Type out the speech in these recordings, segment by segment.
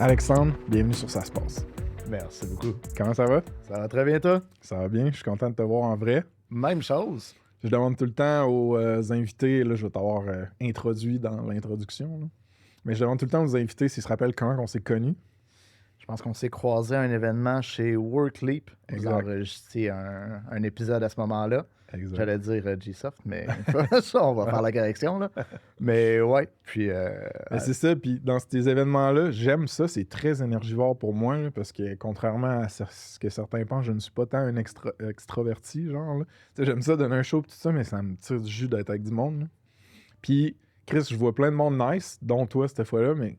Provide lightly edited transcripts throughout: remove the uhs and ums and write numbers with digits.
Alexandre, bienvenue sur Ça se passe. Merci beaucoup. Comment ça va? Ça va très bien, toi? Ça va bien, je suis content de te voir en vrai. Même chose. Je demande tout le temps aux invités, là je vais t'avoir introduit dans l'introduction, là. Mais je demande tout le temps aux invités s'ils se rappellent quand on s'est connus. Je pense qu'on s'est croisés à un événement chez Workleap. Vous Exact. enregistrez un épisode à ce moment-là. Exact. J'allais dire Gsoft, mais ça, on va faire la correction. Là. Mais ouais, puis... Mais c'est ça, puis dans ces événements-là, j'aime ça, c'est très énergivore pour moi, là, parce que contrairement à ce que certains pensent, je ne suis pas tant un extraverti, genre. Là. Tu sais, j'aime ça donner un show et tout ça, mais ça me tire du jus d'être avec du monde. Là. Puis, Chris, je vois plein de monde nice, dont toi cette fois-là, mais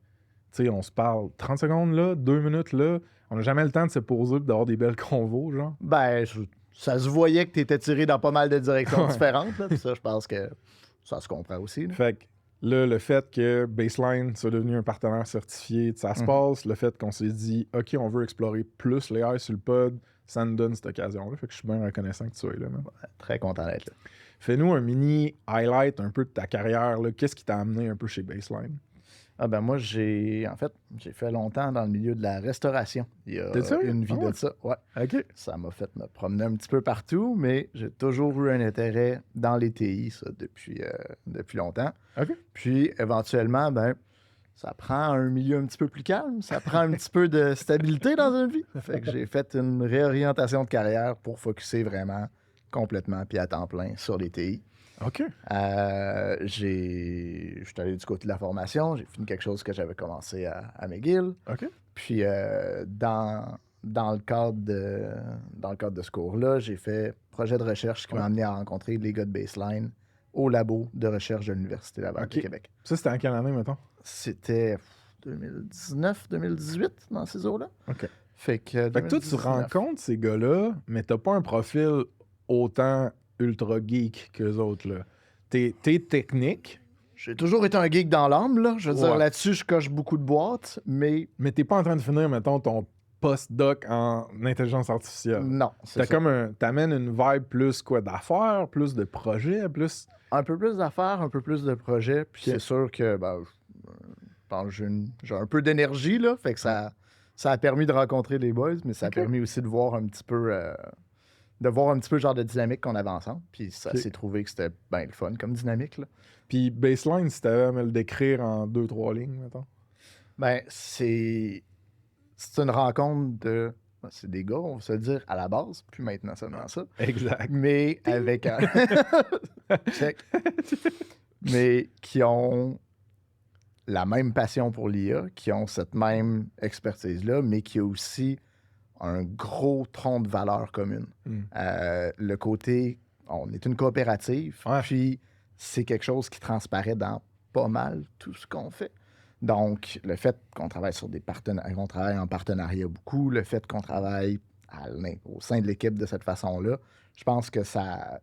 tu sais, on se parle 30 secondes là, 2 minutes là, on n'a jamais le temps de se poser et d'avoir des belles convos, genre. Ben, ça se voyait que tu étais tiré dans pas mal de directions Ouais. différentes. Là, puis ça, je pense que ça se comprend aussi. Là. Fait que là, le fait que Baseline soit devenu un partenaire certifié de Ça se passe, le fait qu'on s'est dit, OK, on veut explorer plus les airs sur le pod, ça nous donne cette occasion-là. Fait que je suis bien reconnaissant que tu sois là, man. Très content d'être là. Fais-nous un mini highlight un peu de ta carrière, là. Qu'est-ce qui t'a amené un peu chez Baseline? Ah ben moi, j'ai fait longtemps dans le milieu de la restauration. Il y a T'es sérieux? une vie Ah ouais? de ça. Ouais. OK. Ça m'a fait me promener un petit peu partout, mais j'ai toujours eu un intérêt dans les TI, ça, depuis longtemps. OK. Puis, éventuellement, ben, ça prend un milieu un petit peu plus calme, ça prend un petit peu de stabilité dans une vie. Fait que j'ai fait une réorientation de carrière pour focusser vraiment complètement puis à temps plein sur les TI. OK. Je suis allé du côté de la formation, j'ai fini quelque chose que j'avais commencé à McGill. OK. Puis dans le cadre de ce cours-là, j'ai fait projet de recherche qui m'a amené à rencontrer les gars de Baseline au labo de recherche de l'Université Laval OK. de Québec. Ça, c'était en quelle année, mettons? C'était 2019-2018 dans ces eaux-là. OK. Fait que Fait que toi, tu 2019. rencontres ces gars-là, mais t'as pas un profil autant ultra geek qu'eux autres, là. T'es technique, J'ai toujours été un geek dans l'âme, là. Je veux dire, Ouais. là-dessus, je coche beaucoup de boîtes, mais mais t'es pas en train de finir, mettons, ton post-doc en intelligence artificielle. non, c'est T'as ça. comme t'amènes une vibe plus quoi d'affaires, plus de projets, plus... Un peu plus d'affaires, un peu plus de projets, puis Ok. c'est sûr que je pense que j'ai un peu d'énergie, là, fait que ça a permis de rencontrer les boys, mais ça a Ok. permis aussi de voir un petit peu le genre de dynamique qu'on avait ensemble, puis ça Ok. s'est trouvé que c'était bien le fun comme dynamique, là. Puis Baseline, si t'avais à me le décrire en 2-3 lignes, mettons. Ben, c'est une rencontre de... C'est des gars, on va se le dire, à la base, puis maintenant seulement ça. Exact. Mais avec un... Check. Mais qui ont la même passion pour l'IA, qui ont cette même expertise-là, mais qui a aussi un gros tronc de valeurs communes. Mm. Le côté, on est une coopérative, Ouais. puis c'est quelque chose qui transparaît dans pas mal tout ce qu'on fait. Donc, le fait qu'on travaille sur des partenariats, qu'on travaille en partenariat beaucoup, le fait qu'on travaille au sein de l'équipe de cette façon-là, je pense que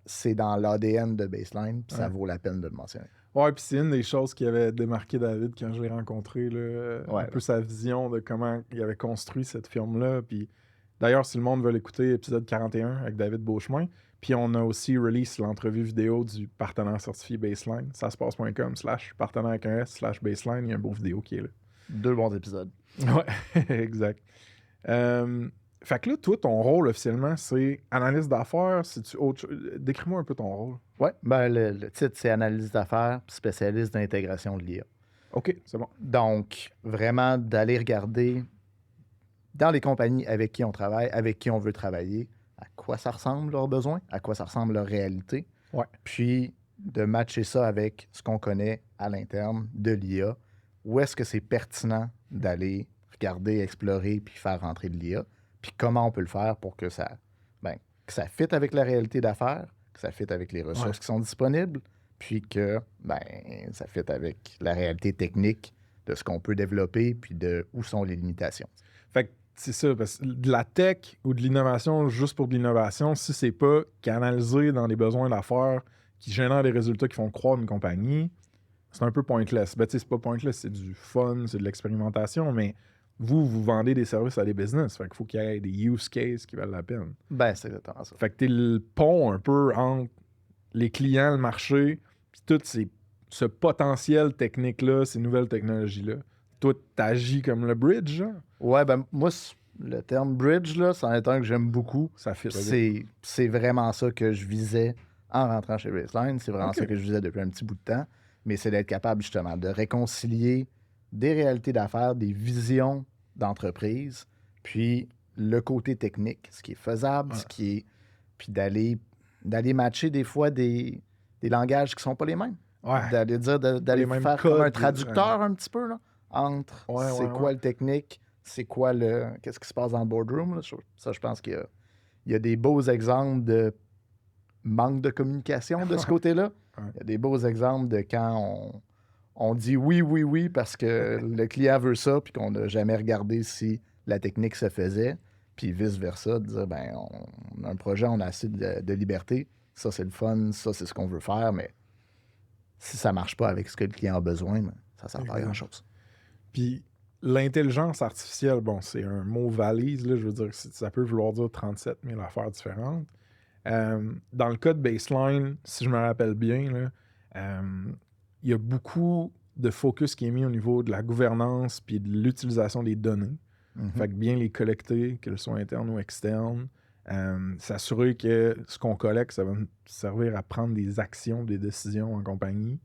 c'est dans l'ADN de Baseline, puis ça Ouais. vaut la peine de le mentionner. Ouais, puis c'est une des choses qui avait démarqué David quand je l'ai rencontré, là, Ouais. un peu sa vision de comment il avait construit cette firme-là. Puis d'ailleurs, si le monde veut l'écouter, épisode 41 avec David Beauchemin. Puis on a aussi release l'entrevue vidéo du partenaire certifié Baseline, ça se passe.com/partenaire avec un S/Baseline. Il y a un beau vidéo qui est là. 2 bons épisodes. Ouais, exact. Fait que là, toi, ton rôle officiellement, c'est analyse d'affaires. C'est-tu autre chose? Décris-moi un peu ton rôle. Ouais, ben le titre, c'est analyse d'affaires, puis spécialiste d'intégration de l'IA. OK, c'est bon. Donc, vraiment d'aller regarder dans les compagnies avec qui on travaille, avec qui on veut travailler, à quoi ça ressemble leurs besoins, à quoi ça ressemble leur réalité. Ouais. Puis de matcher ça avec ce qu'on connaît à l'interne de l'IA. Où est-ce que c'est pertinent d'aller regarder, explorer, puis faire rentrer de l'IA? Puis comment on peut le faire pour que ça fitte avec la réalité d'affaires, que ça fitte avec les ressources Ouais. qui sont disponibles, puis que ça fitte avec la réalité technique de ce qu'on peut développer, puis de où sont les limitations. Fait que c'est ça, parce que de la tech ou de l'innovation juste pour de l'innovation, si c'est pas canalisé dans les besoins d'affaires qui génèrent des résultats qui font croître une compagnie, c'est un peu pointless. Ben, tu sais, c'est pas pointless, c'est du fun, c'est de l'expérimentation, mais vous vendez des services à des business. Fait qu'il faut qu'il y ait des use cases qui valent la peine. Ben, c'est exactement ça. Fait que t'es le pont un peu entre les clients, le marché, puis tout ce potentiel technique-là, ces nouvelles technologies-là. toi, t'agis comme le bridge, genre? Ouais, ben moi, le terme bridge, là, c'en est un que j'aime beaucoup. Ça fit, C'est vraiment ça que je visais en rentrant chez Baseline. C'est vraiment OK. ça que je visais depuis un petit bout de temps. Mais c'est d'être capable, justement, de réconcilier des réalités d'affaires, des visions d'entreprise, puis le côté technique, ce qui est faisable, Ouais. ce qui est. Puis d'aller matcher des fois des langages qui sont pas les mêmes. Ouais. D'aller dire, d'aller les mêmes faire comme un codes, traducteur un petit peu, là, entre Ouais, c'est ouais, quoi ouais. le technique, c'est quoi le. Qu'est-ce qui se passe dans le boardroom, là. Ça, je pense qu'il y a des beaux exemples de manque de communication de ce côté-là. Ouais. Il y a des beaux exemples de quand on dit oui, oui, oui parce que le client veut ça, puis qu'on n'a jamais regardé si la technique se faisait, puis vice-versa, de dire, ben, on a un projet, on a assez de liberté, ça c'est le fun, ça c'est ce qu'on veut faire, mais si ça marche pas avec ce que le client a besoin, ben, ça sert pas à Exact. grand-chose. Puis l'intelligence artificielle, bon, c'est un mot valise, là, je veux dire, ça peut vouloir dire 37 000 affaires différentes. Dans le cas de Baseline, si je me rappelle bien, là, il y a beaucoup de focus qui est mis au niveau de la gouvernance puis de l'utilisation des données. Fait que bien les collecter, qu'elles soient internes ou externes. S'assurer que ce qu'on collecte, ça va nous servir à prendre des actions, des décisions en compagnie.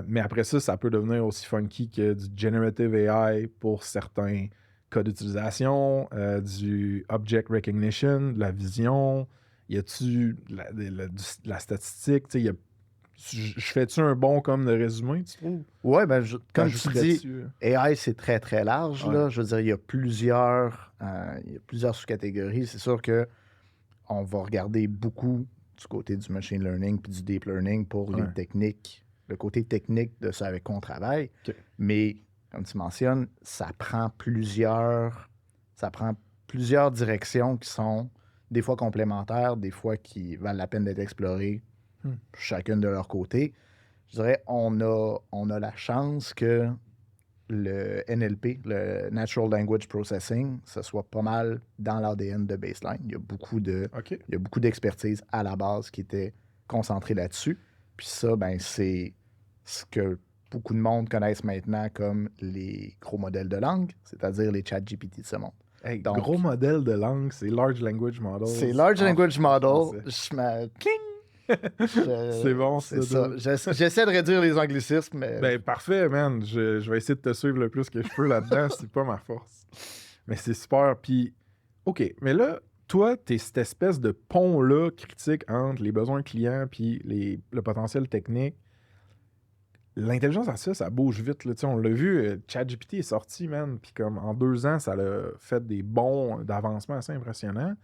Mais après ça, ça peut devenir aussi funky que du generative AI pour certains cas d'utilisation, du object recognition, de la vision. Y a-tu de la statistique? Tu sais, je fais-tu un bon comme de résumé, tu trouves? Ouais, ben, comme tu dis, T'ajouterais-tu, AI, c'est très, très large. Ouais. Là. Je veux dire, il y a plusieurs sous-catégories. C'est sûr que on va regarder beaucoup du côté du machine learning puis du deep learning pour les Ouais. techniques, le côté technique de ce avec quoi on travaille. OK. Mais, comme tu mentionnes, ça prend plusieurs directions qui sont des fois complémentaires, des fois qui valent la peine d'être explorées chacune de leur côté. Je dirais, on a la chance que le NLP, le Natural Language Processing, ce soit pas mal dans l'ADN de Baseline. Il y a beaucoup OK. il y a beaucoup d'expertise à la base qui était concentrée là-dessus. Puis ça, ben, c'est ce que beaucoup de monde connaissent maintenant comme les gros modèles de langue, c'est-à-dire les ChatGPT de ce monde. Hey, Donc, gros modèle de langue, c'est Large Language Model. c'est Large Language Model. C'est bon, c'est ça. J'essaie de réduire les anglicismes, mais Ben, parfait, man. Je vais essayer de te suivre le plus que je peux là-dedans. C'est pas ma force. Mais c'est super. Puis, OK. Mais là, toi, t'es cette espèce de pont-là critique entre les besoins clients puis le potentiel technique. L'intelligence artificielle, ça bouge vite. Là. Tu sais, on l'a vu, ChatGPT est sorti, man. Puis comme en 2 ans, ça a fait des bons d'avancement assez impressionnants.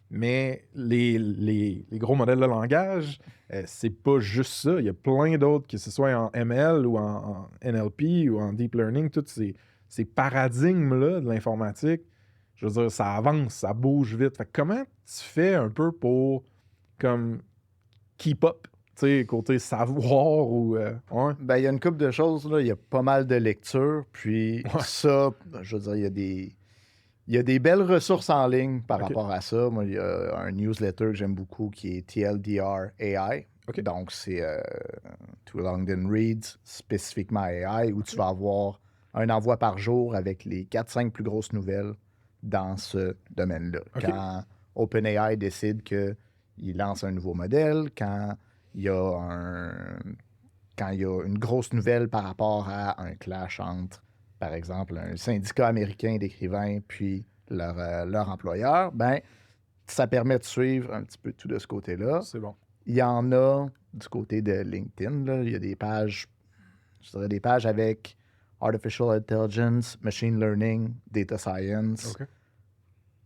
Mais les gros modèles de langage, c'est pas juste ça. Il y a plein d'autres, que ce soit en ML ou en NLP ou en Deep Learning, tous ces paradigmes-là de l'informatique, je veux dire, ça avance, ça bouge vite. Fait que comment tu fais un peu pour comme keep up, tu sais, côté savoir ou... ouais. ben, il y a une couple de choses, là. Il y a pas mal de lectures. Puis ça, je veux dire, il y a des belles ressources en ligne par OK. rapport à ça. Moi, il y a un newsletter que j'aime beaucoup qui est TLDR AI. OK. Donc, c'est Too Long Didn't Read, spécifiquement AI, où tu vas avoir un envoi par jour avec les 4-5 plus grosses nouvelles dans ce domaine-là. OK. Quand OpenAI décide qu'il lance un nouveau modèle, quand il y a une grosse nouvelle par rapport à un clash entre, par exemple, un syndicat américain d'écrivains puis leur employeur, ben, ça permet de suivre un petit peu tout de ce côté-là. C'est bon. Il y en a du côté de LinkedIn. Là. Il y a des pages, je dirais des pages avec Artificial Intelligence, Machine Learning, Data Science. OK.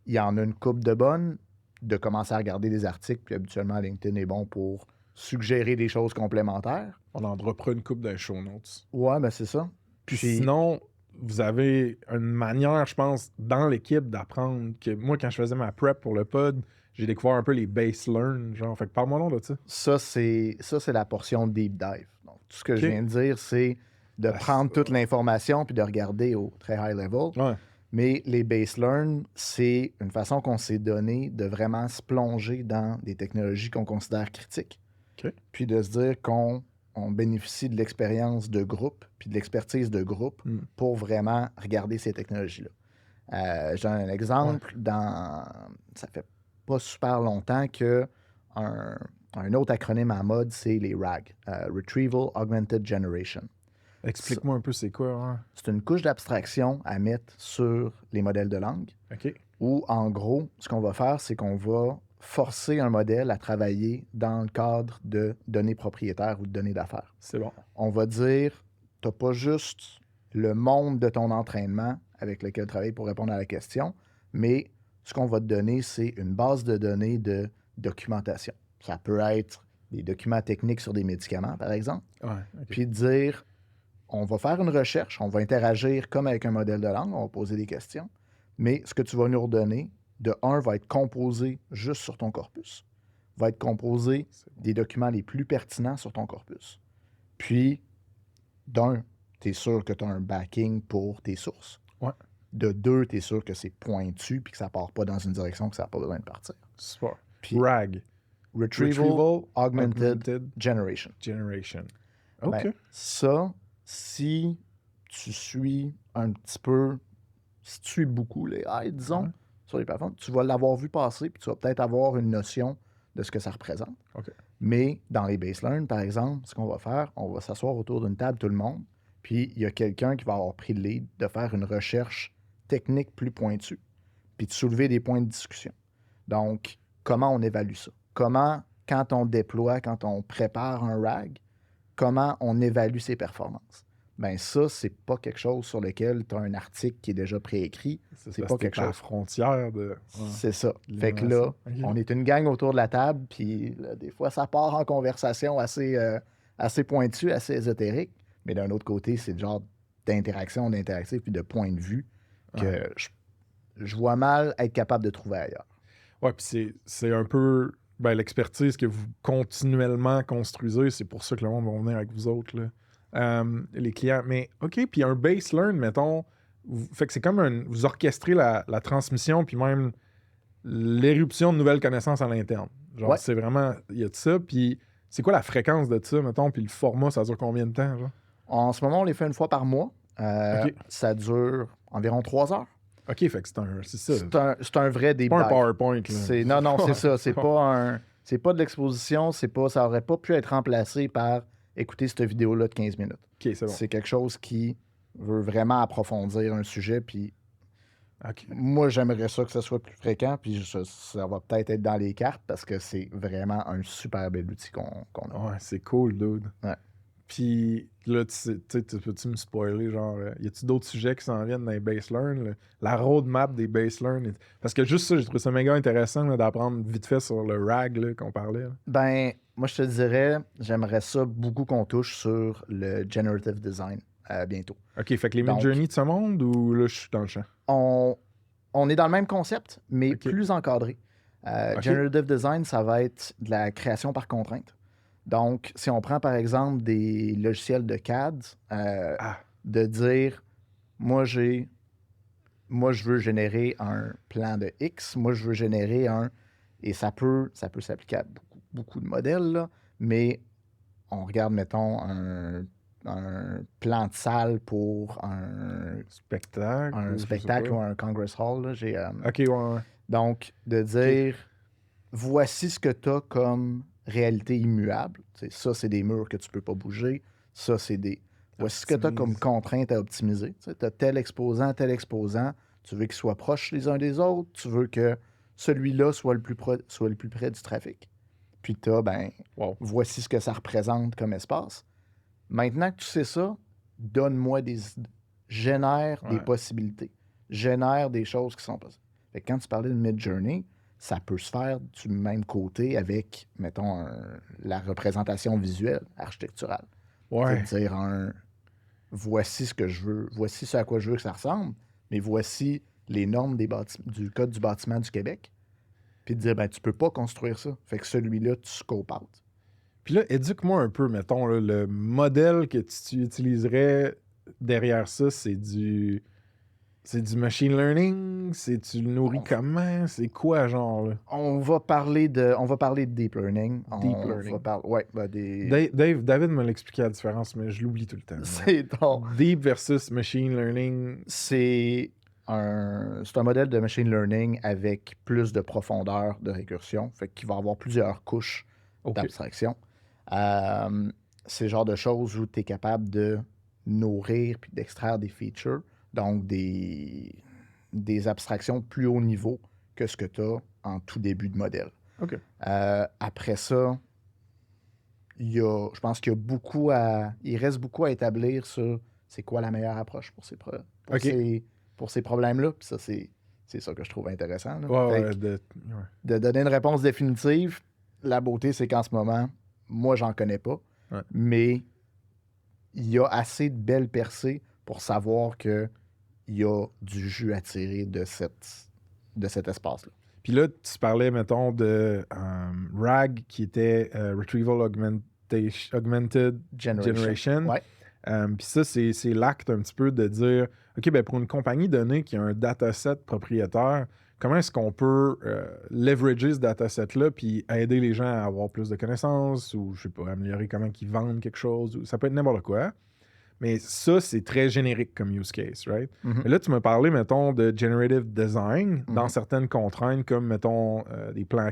Il y en a une couple de bonnes, de commencer à regarder des articles, puis habituellement, LinkedIn est bon pour suggérer des choses complémentaires. On en reprend une coupe dans les show notes. Ouais, ben c'est ça. Puis sinon, vous avez une manière, je pense, dans l'équipe d'apprendre que moi, quand je faisais ma prep pour le pod, j'ai découvert un peu les base learn, genre. Fait que parle-moi donc de ça. Ça, c'est la portion deep dive. Donc, tout ce que je viens de dire, c'est de prendre toute l'information puis de regarder au très high level. Ouais. Mais les base learn, c'est une façon qu'on s'est donné de vraiment se plonger dans des technologies qu'on considère critiques. OK. Puis de se dire qu'on on bénéficie de l'expérience de groupe puis de l'expertise de groupe pour vraiment regarder ces technologies-là. Je donne un exemple. Ça fait pas super longtemps que un autre acronyme à mode, c'est les RAG, Retrieval Augmented Generation. Explique-moi un peu c'est quoi. Hein? C'est une couche d'abstraction à mettre sur les modèles de langue. OK. Où, en gros, ce qu'on va faire, c'est qu'on va forcer un modèle à travailler dans le cadre de données propriétaires ou de données d'affaires. C'est bon. On va dire, tu n'as pas juste le monde de ton entraînement avec lequel tu travailles pour répondre à la question, mais ce qu'on va te donner, c'est une base de données de documentation. Ça peut être des documents techniques sur des médicaments, par exemple. Ouais, OK. Puis dire, on va faire une recherche, on va interagir comme avec un modèle de langue, on va poser des questions, mais ce que tu vas nous redonner, de un, va être composé juste sur ton corpus, va être composé des documents les plus pertinents sur ton corpus. Puis, d'un, tu es sûr que tu as un backing pour tes sources. Ouais. De deux, tu es sûr que c'est pointu puis que ça part pas dans une direction que ça n'a pas besoin de partir. Super. Puis, RAG. Retrieval Augmented Generation. OK. Ben, ça, si tu suis un petit peu, si tu suis beaucoup les AI, disons, sur les plateformes, tu vas l'avoir vu passer puis tu vas peut-être avoir une notion de ce que ça représente. OK. Mais dans les baselines, par exemple, ce qu'on va faire, on va s'asseoir autour d'une table, tout le monde, puis il y a quelqu'un qui va avoir pris le lead de faire une recherche technique plus pointue, puis de soulever des points de discussion. Donc, comment on évalue ça? Comment, quand on déploie, quand on prépare un RAG, comment on évalue ses performances? Bien, ça, c'est pas quelque chose sur lequel tu as un article qui est déjà préécrit. C'est pas quelque chose. À la frontière de. C'est ça. Fait que là, on est une gang autour de la table, puis là, des fois, ça part en conversation assez pointue, assez ésotérique. Mais d'un autre côté, c'est le genre d'interactif, puis de point de vue que je vois mal être capable de trouver ailleurs. Ouais, puis c'est un peu l'expertise que vous continuellement construisez. C'est pour ça que le monde va venir avec vous autres, là. Les clients. Mais OK, puis un base learn, mettons, fait que c'est comme vous orchestrez la transmission, puis même l'éruption de nouvelles connaissances à l'interne. Genre, c'est vraiment, il y a de ça, puis c'est quoi la fréquence de ça, mettons, puis le format, ça dure combien de temps, genre? En ce moment, on les fait une fois par mois. OK. Ça dure environ 3 heures. OK, fait que c'est ça. C'est un vrai débat. Pas un PowerPoint, là. Non, c'est ça. C'est pas de l'exposition, ça aurait pas pu être remplacé par écouter cette vidéo-là de 15 minutes. OK, c'est bon. C'est quelque chose qui veut vraiment approfondir un sujet, puis OK. moi, j'aimerais ça que ça soit plus fréquent, puis ça va peut-être être dans les cartes parce que c'est vraiment un super bel outil qu'on a. Ouais, c'est cool, dude. Ouais. Puis là, peux-tu me spoiler, genre, y a-tu d'autres sujets qui s'en viennent dans les base learn? La roadmap des base learn? Parce que juste ça, j'ai trouvé ça méga intéressant là, d'apprendre vite fait sur le RAG là, qu'on parlait. Là. Ben, moi, je te dirais, j'aimerais ça beaucoup qu'on touche sur le generative design bientôt. OK, fait que les Midjourney de ce monde ou là, je suis dans le champ? On est dans le même concept, mais plus encadré. Generative design, ça va être de la création par contrainte. Donc, si on prend par exemple des logiciels de CAD, de dire, moi, je veux générer un plan de X, moi, je veux générer un... Et ça peut s'appliquer à beaucoup de modèles, là, mais on regarde, mettons, un plan de salle pour un spectacle ou un Congress Hall. Là, OK, ouais. Donc, de dire, voici ce que tu as comme réalité immuable. Ça, c'est des murs que tu peux pas bouger. Ça, c'est des... Voici ce que tu as comme contrainte à optimiser. Tu as tel exposant. Tu veux qu'ils soient proches les uns des autres. Tu veux que celui-là soit le plus près du trafic. Puis tu as, voici ce que ça représente comme espace. Maintenant que tu sais ça, donne-moi génère des possibilités. Génère des choses qui sont possibles. Fait que quand tu parlais de Midjourney, ça peut se faire du même côté avec, mettons, la représentation visuelle, architecturale. Ouais. C'est-à-dire voici ce que je veux, voici ce à quoi je veux que ça ressemble, mais voici les normes du Code du bâtiment du Québec. Puis de dire, tu peux pas construire ça. Fait que celui-là, tu scope out. Puis là, éduque-moi un peu, mettons, là, le modèle que tu utiliserais derrière ça, c'est du... C'est du machine learning? Tu le nourris comment? C'est quoi, genre, là? On va parler de deep learning. Deep learning. Ouais, David me l'expliquait la différence, mais je l'oublie tout le temps. C'est donc... Deep versus machine learning. C'est un modèle de machine learning avec plus de profondeur de récursion, fait qu'il va avoir plusieurs couches d'abstraction. C'est le genre de choses où tu es capable de nourrir puis d'extraire des features, donc des abstractions plus haut niveau que ce que tu as en tout début de modèle. OK. Après ça, je pense qu'il reste beaucoup à établir sur c'est quoi la meilleure approche pour ces problèmes-là. Puis ça, c'est ça que je trouve intéressant. Là. De donner une réponse définitive, la beauté, c'est qu'en ce moment, moi, j'en connais pas. Ouais. Mais il y a assez de belles percées pour savoir qu'il y a du jus à tirer de cet espace-là. Puis là, tu parlais, mettons, de RAG, qui était Retrieval Augmented Generation. Ouais. Puis ça, c'est l'acte un petit peu de dire, OK, ben pour une compagnie donnée qui a un dataset propriétaire, comment est-ce qu'on peut leverager ce dataset-là puis aider les gens à avoir plus de connaissances ou, je sais pas, améliorer comment ils vendent quelque chose. Ça peut être n'importe quoi. Mais ça, c'est très générique comme use case, right? Mm-hmm. Mais là, tu m'as parlé, mettons, de generative design dans certaines contraintes comme, mettons, des plans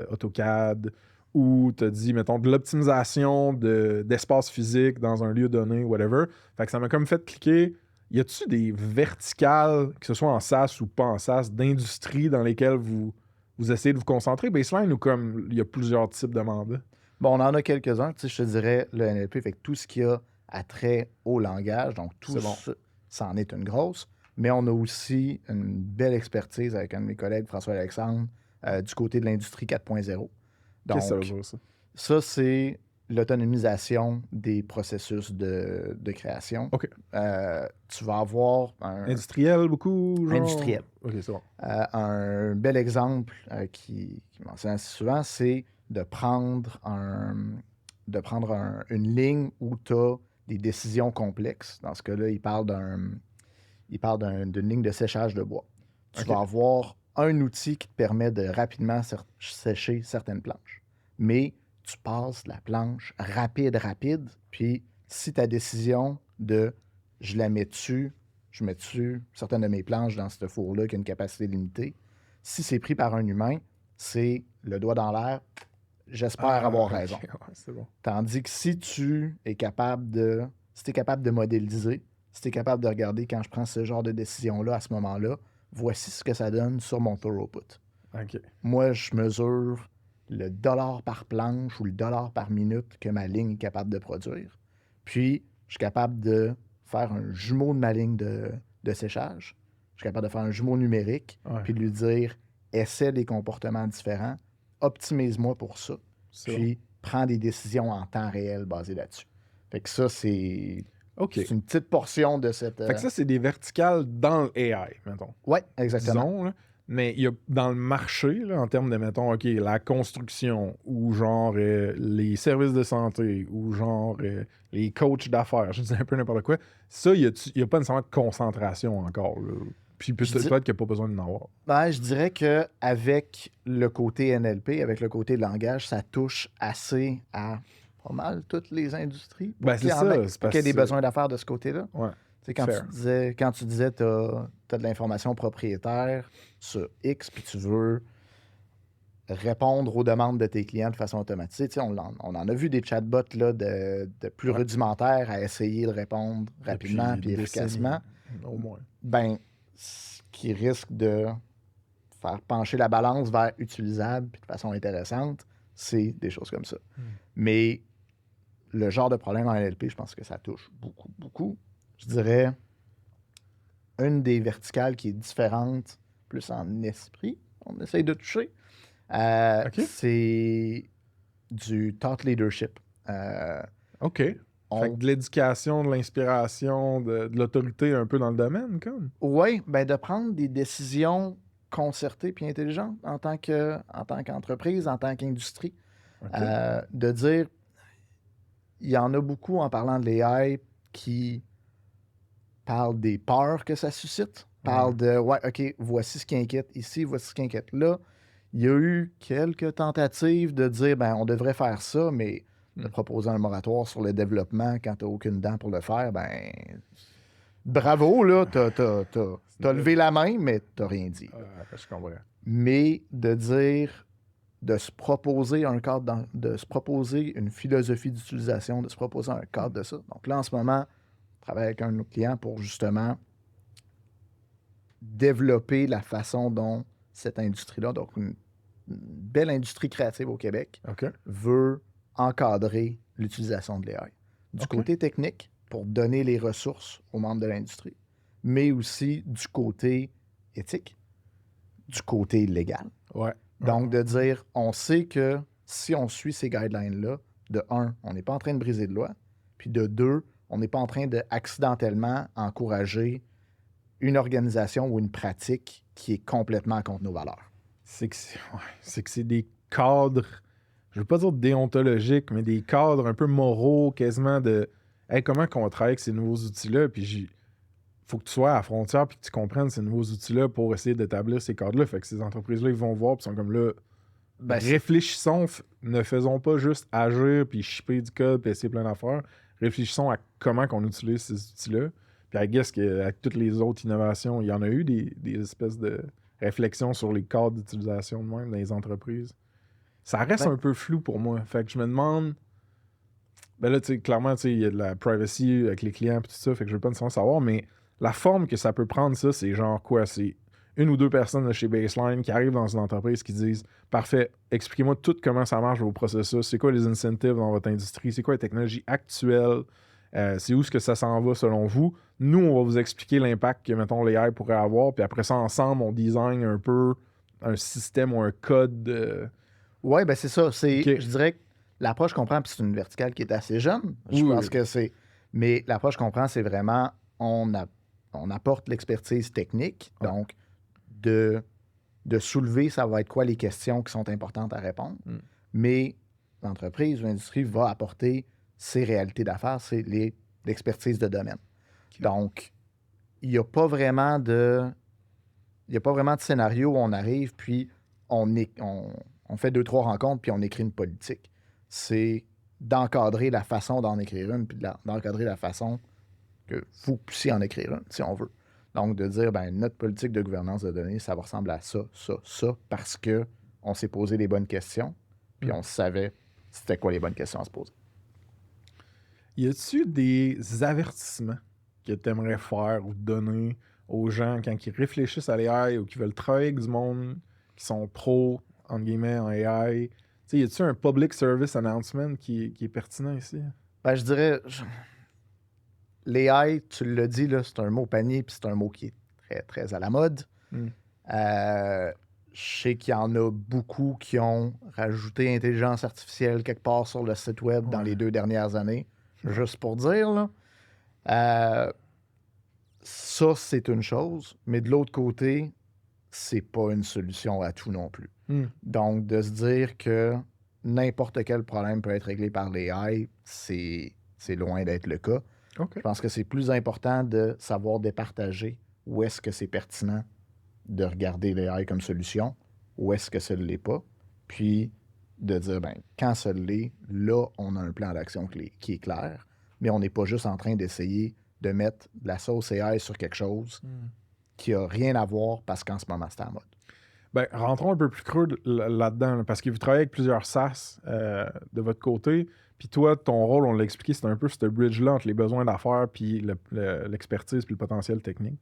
AutoCAD ou tu as dit, mettons, de l'optimisation d'espace physique dans un lieu donné, whatever. Fait que ça m'a comme fait cliquer. Y a-tu des verticales, que ce soit en SaaS ou pas en SaaS, d'industries dans lesquelles vous essayez de vous concentrer, baseline, ou comme il y a plusieurs types de mandats? Bon, on en a quelques-uns. Tu sais, je te dirais, le NLP, fait que tout ce qui a attrait au langage, donc tout ça en est une grosse. Mais on a aussi une belle expertise avec un de mes collègues, François-Alexandre, du côté de l'industrie 4.0. Donc, qu'est-ce que ça veut dire, ça? Ça, c'est l'autonomisation des processus de création. OK. Tu vas avoir industriel, beaucoup? Genre? Industriel. OK, c'est bon. Un bel exemple qui mentionne assez souvent, c'est de prendre une ligne où tu as des décisions complexes. Dans ce cas-là, il parle d'une ligne de séchage de bois. Tu vas avoir un outil qui te permet de rapidement sécher certaines planches. Mais tu passes la planche rapide, puis si ta décision de je la mets dessus, je mets dessus certaines de mes planches dans ce four-là qui a une capacité limitée, si c'est pris par un humain, c'est le doigt dans l'air, j'espère avoir raison. Ouais, c'est bon. Tandis que si tu es capable de modéliser, si tu es capable de regarder quand je prends ce genre de décision-là à ce moment-là, voici ce que ça donne sur mon throughput. OK. Moi, je mesure le dollar par planche ou le dollar par minute que ma ligne est capable de produire. Puis, je suis capable de faire un jumeau de ma ligne de séchage. Je suis capable de faire un jumeau numérique, puis de lui dire essaie des comportements différents, optimise-moi pour ça, puis prends des décisions en temps réel basées là-dessus. Fait que ça, c'est une petite portion de cette... Fait que ça, c'est des verticales dans l'AI, mettons. Oui, exactement. Disons, là. Mais il y a dans le marché, là, en termes de, mettons, OK, la construction, ou genre les services de santé, ou genre les coachs d'affaires, je dis un peu n'importe quoi, ça, il n'y a pas nécessairement de concentration encore, là. Puis peut-être qu'il n'y a pas besoin d'en avoir. Ben, je dirais qu'avec le côté NLP, avec le côté langage, ça touche assez à pas mal toutes les industries. Ben, c'est ça. Pour qu'il y ait des besoins d'affaires de ce côté-là. Ouais. Quand tu disais tu as de l'information propriétaire sur X, puis tu veux répondre aux demandes de tes clients de façon automatisée. On en a vu des chatbots là, de plus rudimentaires à essayer de répondre rapidement et efficacement. Au moins. Ben, ce qui risque de faire pencher la balance vers utilisable puis de façon intéressante, c'est des choses comme ça. Mais le genre de problème en NLP, je pense que ça touche beaucoup, beaucoup. Je dirais une des verticales qui est différente, plus en esprit, on essaye de toucher, c'est du thought leadership. OK. Fait que de l'éducation, de l'inspiration, de l'autorité un peu dans le domaine, comme? Oui, ben de prendre des décisions concertées puis intelligentes en tant qu'entreprise, en tant qu'industrie. De dire, il y en a beaucoup en parlant de l'AI qui parlent des peurs que ça suscite. parle de, ouais, OK, voici ce qui inquiète ici, voici ce qui inquiète là. Il y a eu quelques tentatives de dire, ben, on devrait faire ça, mais de proposer un moratoire sur le développement quand tu n'as aucune dent pour le faire, ben, bravo, là, t'as levé la main, mais t'as rien dit. Je comprends. Mais de dire, de se proposer un cadre, de se proposer une philosophie d'utilisation, de se proposer un cadre de ça. Donc là, en ce moment, on travaille avec un de nos clients pour justement développer la façon dont cette industrie-là, donc une belle industrie créative au Québec, veut encadrer l'utilisation de l'AI. Du côté technique, pour donner les ressources aux membres de l'industrie, mais aussi du côté éthique, du côté légal. Donc, de dire, on sait que si on suit ces guidelines-là, de un, on n'est pas en train de briser de loi, puis de deux, on n'est pas en train de accidentellement encourager une organisation ou une pratique qui est complètement contre nos valeurs. C'est que c'est des cadres, je veux pas dire déontologiques, mais des cadres un peu moraux, quasiment de hey, comment qu'on travaille avec ces nouveaux outils-là, puis faut que tu sois à la frontière puis que tu comprennes ces nouveaux outils-là pour essayer d'établir ces cadres-là. Fait que ces entreprises-là, ils vont voir puis sont comme là, réfléchissons, ne faisons pas juste agir puis shipper du code puis essayer plein d'affaires. Réfléchissons à comment qu'on utilise ces outils-là. Puis I guess qu'avec toutes les autres innovations, il y en a eu des espèces de réflexions sur les cadres d'utilisation de même dans les entreprises. Ça reste un peu flou pour moi. Fait que je me demande... Ben là, tu sais, clairement, tu sais, il y a de la privacy avec les clients et tout ça, fait que je veux pas nécessairement savoir, mais la forme que ça peut prendre, ça, c'est genre quoi? C'est une ou deux personnes de chez Baseline qui arrivent dans une entreprise qui disent « Parfait, expliquez-moi tout comment ça marche vos processus, c'est quoi les incentives dans votre industrie, c'est quoi la technologie actuelle, c'est où est-ce que ça s'en va selon vous. Nous, on va vous expliquer l'impact que, mettons, l'AI pourrait avoir, puis après ça, ensemble, on design un peu un système ou un code. » Oui, ben c'est ça. Je dirais que l'approche qu'on prend, puis c'est une verticale qui est assez jeune, je pense que c'est... Mais l'approche qu'on prend, c'est vraiment, on apporte l'expertise technique, donc de soulever, ça va être quoi les questions qui sont importantes à répondre, mais l'entreprise ou l'industrie va apporter ses réalités d'affaires, c'est l'expertise de domaine. Donc, il n'y a pas vraiment de scénario où on arrive, puis on fait 2-3 rencontres, puis on écrit une politique. C'est d'encadrer la façon d'en écrire une, puis d'encadrer la façon que vous puissiez en écrire une, si on veut. Donc, de dire, ben notre politique de gouvernance de données, ça va ressembler à ça, ça, ça, parce qu'on s'est posé les bonnes questions, puis on savait c'était quoi les bonnes questions à se poser. Y a-tu des avertissements que tu aimerais faire ou donner aux gens quand ils réfléchissent à l'AI ou qui veulent travailler avec du monde qui sont pros, entre guillemets, en AI? T'sais, y a-tu un public service announcement qui est pertinent ici? Ben, je dirais, l'AI, tu l'as dit, là, c'est un mot panier, puis c'est un mot qui est très, très à la mode. Je sais qu'il y en a beaucoup qui ont rajouté intelligence artificielle quelque part sur le site web dans les 2 dernières années. Juste pour dire, là. Ça, c'est une chose, mais de l'autre côté, c'est pas une solution à tout non plus. Donc, de se dire que n'importe quel problème peut être réglé par l'AI, c'est loin d'être le cas. Je pense que c'est plus important de savoir départager où est-ce que c'est pertinent de regarder l'AI comme solution, où est-ce que ça ne l'est pas, puis de dire, ben quand ça l'est, là, on a un plan d'action qui est clair, mais on n'est pas juste en train d'essayer de mettre de la sauce AI sur quelque chose qui n'a rien à voir parce qu'en ce moment, c'est à la mode. Ben, rentrons un peu plus creux là-dedans, parce que vous travaillez avec plusieurs SaaS de votre côté, puis toi, ton rôle, on l'a expliqué, c'est un peu ce bridge-là entre les besoins d'affaires puis l'expertise puis le potentiel technique.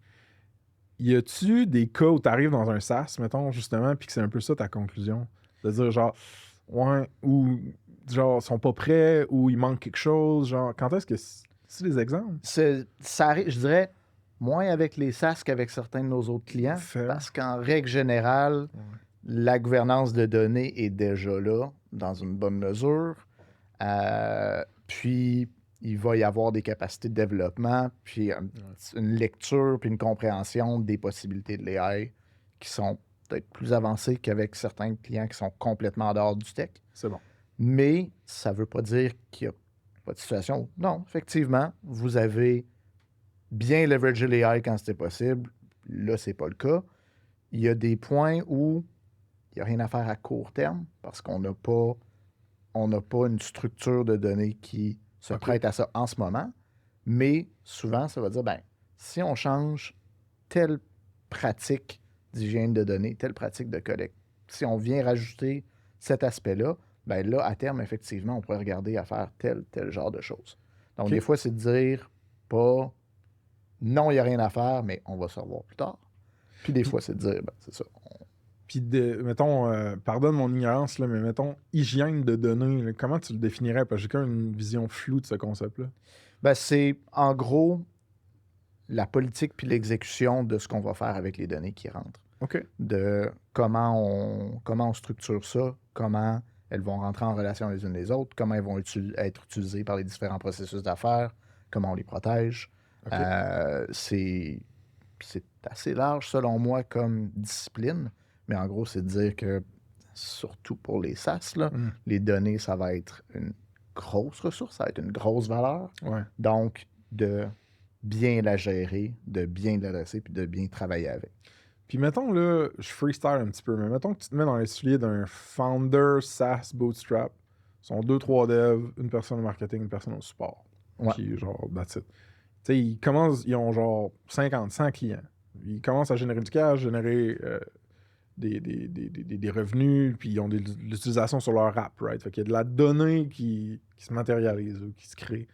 Y a-tu des cas où tu arrives dans un SaaS, mettons, justement, puis que c'est un peu ça ta conclusion? De dire genre, ouais, ou genre, ils sont pas prêts, ou il manque quelque chose, genre, quand est-ce que c'est des exemples? Ça arrive, je dirais, moins avec les SaaS qu'avec certains de nos autres clients, parce qu'en règle générale, la gouvernance de données est déjà là, dans une bonne mesure. Puis, il va y avoir des capacités de développement, puis une lecture, puis une compréhension des possibilités de l'AI qui sont peut-être plus avancées qu'avec certains clients qui sont complètement en dehors du tech. C'est bon. Mais ça ne veut pas dire qu'il n'y a pas de situation où, non, effectivement, vous avez bien leveragé l'AI quand c'était possible, là, c'est pas le cas. Il y a des points où il n'y a rien à faire à court terme parce qu'on n'a pas une structure de données qui se OK. prête à ça en ce moment. Mais souvent, ça va dire, ben, si on change telle pratique d'hygiène de données, telle pratique de collecte, si on vient rajouter cet aspect-là, ben là, à terme, effectivement, on pourrait regarder à faire tel genre de choses. Donc, OK. des fois, c'est de dire pas non, il n'y a rien à faire, mais on va se revoir plus tard. Puis des Puis, fois, c'est de dire, ben, c'est ça. puis mettons, pardonne mon ignorance, là, mais mettons, hygiène de données, là, comment tu le définirais? Parce que j'ai quand même une vision floue de ce concept-là. Ben, c'est en gros la politique puis l'exécution de ce qu'on va faire avec les données qui rentrent. OK. De comment on structure ça, comment elles vont rentrer en relation les unes les autres, comment elles vont être utilisées par les différents processus d'affaires, comment on les protège. OK. C'est assez large, selon moi, comme discipline, mais en gros, c'est de dire que, surtout pour les SaaS, là, Hmm. les données, ça va être une grosse ressource, ça va être une grosse valeur. Ouais. Donc, de bien la gérer, de bien l'adresser, puis de bien travailler avec. Puis mettons, là, je freestyle un petit peu, mais mettons que tu te mets dans les souliers d'un founder SaaS bootstrap. Ils sont 2-3 devs, une personne au marketing, une personne au support. Ouais. Puis genre, that's it. Tu sais, ils ont genre 50, 100 clients. Ils commencent à générer du cash, générer des revenus, puis ils ont de l'utilisation sur leur app, right? Fait qu'il y a de la donnée qui se matérialise ou qui se crée.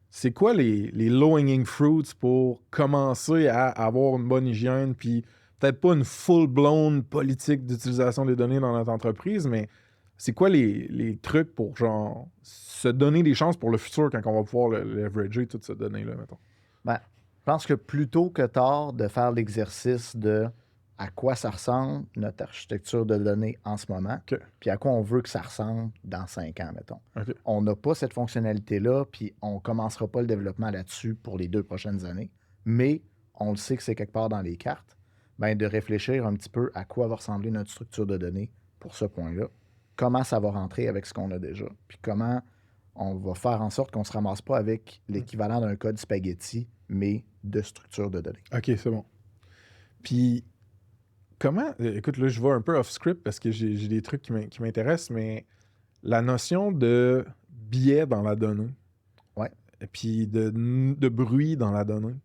C'est quoi les low-hanging fruits pour commencer à avoir une bonne hygiène, puis peut-être pas une full-blown politique d'utilisation des données dans notre entreprise, mais c'est quoi les trucs pour genre se donner des chances pour le futur quand on va pouvoir le leverager toutes ces données-là, mettons? Ben, je pense que plutôt que tard de faire l'exercice de à quoi ça ressemble notre architecture de données en ce moment, OK. puis à quoi on veut que ça ressemble dans 5 ans, mettons. OK. On n'a pas cette fonctionnalité-là, puis on ne commencera pas le développement là-dessus pour les 2 prochaines années, mais on le sait que c'est quelque part dans les cartes, ben de réfléchir un petit peu à quoi va ressembler notre structure de données pour ce point-là, comment ça va rentrer avec ce qu'on a déjà, puis comment on va faire en sorte qu'on ne se ramasse pas avec l'équivalent d'un code spaghetti, mais de structure de données. OK, c'est bon. Puis, comment... écoute, là, je vais un peu off-script parce que j'ai des trucs qui m'intéressent, mais la notion de biais dans la donnée, Ouais. et puis de bruit dans la donnée.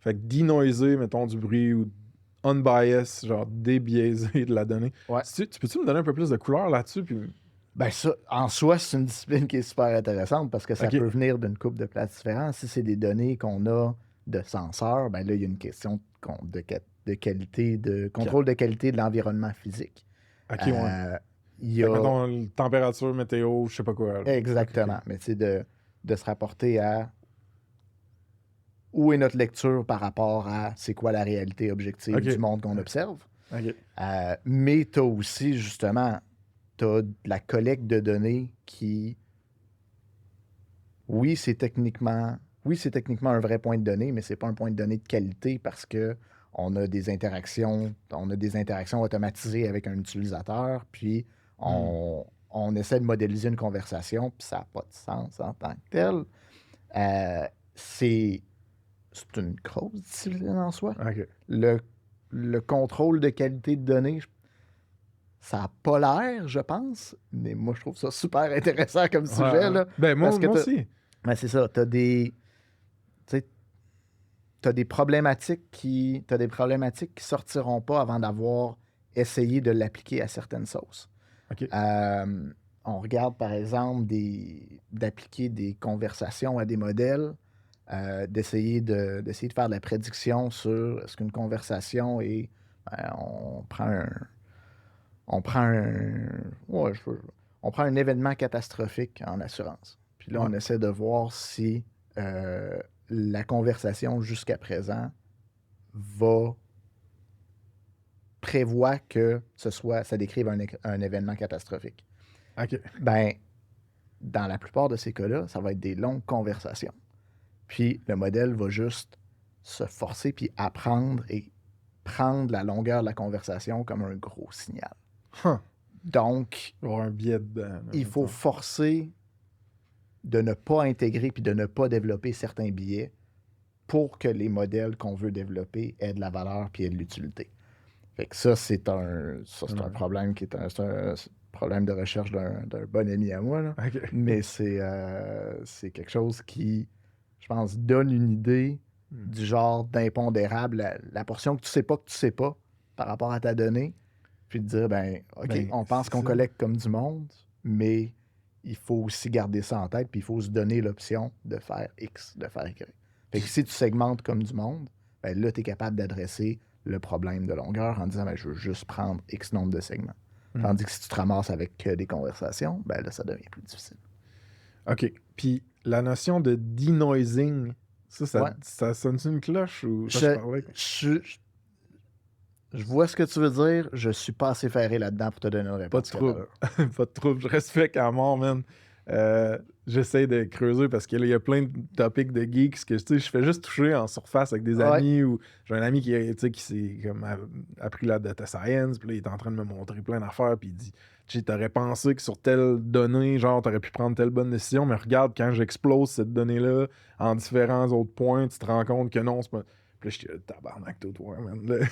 Fait que denoiser, mettons, du bruit ou unbiased, genre débiaisé de la donnée. Ouais. Tu peux-tu me donner un peu plus de couleur là-dessus? Puis... Ben ça, en soi, c'est une discipline qui est super intéressante parce que ça OK. peut venir d'une couple de places différentes. Si c'est des données qu'on a de senseurs, ben là, il y a une question de qualité, de contrôle de qualité de l'environnement physique. OK, ouais. Il y Fait que, a... mettons, température, météo, je sais pas quoi. là. Exactement. OK. Mais tu sais, de se rapporter à où est notre lecture par rapport à c'est quoi la réalité objective OK. du monde qu'on observe. OK. Mais tu as aussi, justement, tu as de la collecte de données qui, oui, c'est techniquement un vrai point de données, mais c'est pas un point de données de qualité parce que on a des interactions automatisées avec un utilisateur, puis on essaie de modéliser une conversation, puis ça n'a pas de sens en tant que tel. C'est une grosse discipline en soi. OK. Le contrôle de qualité de données, ça n'a pas l'air, je pense, mais moi, je trouve ça super intéressant comme sujet. Ouais. Là, Ben, moi, parce que moi aussi. ben, c'est ça, tu as des problématiques qui sortiront pas avant d'avoir essayé de l'appliquer à certaines sauces. OK. On regarde, par exemple, d'appliquer des conversations à des modèles, d'essayer de faire de la prédiction sur est-ce qu'une conversation est... on prend un événement catastrophique en assurance. Puis là, on Ouais. essaie de voir si la conversation jusqu'à présent prévoit que ça décrive un événement catastrophique. OK. Ben, dans la plupart de ces cas-là, ça va être des longues conversations. Puis le modèle va juste se forcer puis apprendre et prendre la longueur de la conversation comme un gros signal. Huh. Donc, Il va y avoir un biais dedans. là, il faut mettons. forcer de ne pas intégrer puis de ne pas développer certains biais pour que les modèles qu'on veut développer aient de la valeur puis aient de l'utilité. Fait que ça, c'est un problème qui est c'est un problème de recherche d'un bon ami à moi, là. OK. Mais c'est quelque chose qui, je pense, donne une idée du genre d'impondérable, la portion que tu sais pas par rapport à ta donnée, puis de dire, ben, OK, Ben, on pense c'est qu'on ça. collecte comme du monde, mais il faut aussi garder ça en tête, puis il faut se donner l'option de faire X, de faire Y. Fait que si tu segmentes comme du monde, ben là, tu es capable d'adresser le problème de longueur en disant, ben, je veux juste prendre X nombre de segments. Tandis que si tu te ramasses avec des conversations, ben là, ça devient plus difficile. OK. Puis la notion de denoising, Ouais. ça sonne-tu une cloche ou ça Je, parlais? je, je vois ce que tu veux dire. Je suis pas assez ferré là-dedans pour te donner une Pas de réponse. trouble. Pas de trouble. Je respecte à mort, man. J'essaie de creuser parce qu'il y a plein de topics de geeks que je fais juste toucher en surface avec des Ouais. amis ou j'ai un ami qui s'est comme appris la data science, puis là, il est en train de me montrer plein d'affaires, puis il dit t'aurais pensé que sur telle donnée, genre, t'aurais pu prendre telle bonne décision, mais regarde, quand j'explose cette donnée-là en différents autres points, tu te rends compte que non, c'est pas. Puis là, je suis tabarnak, toi, man.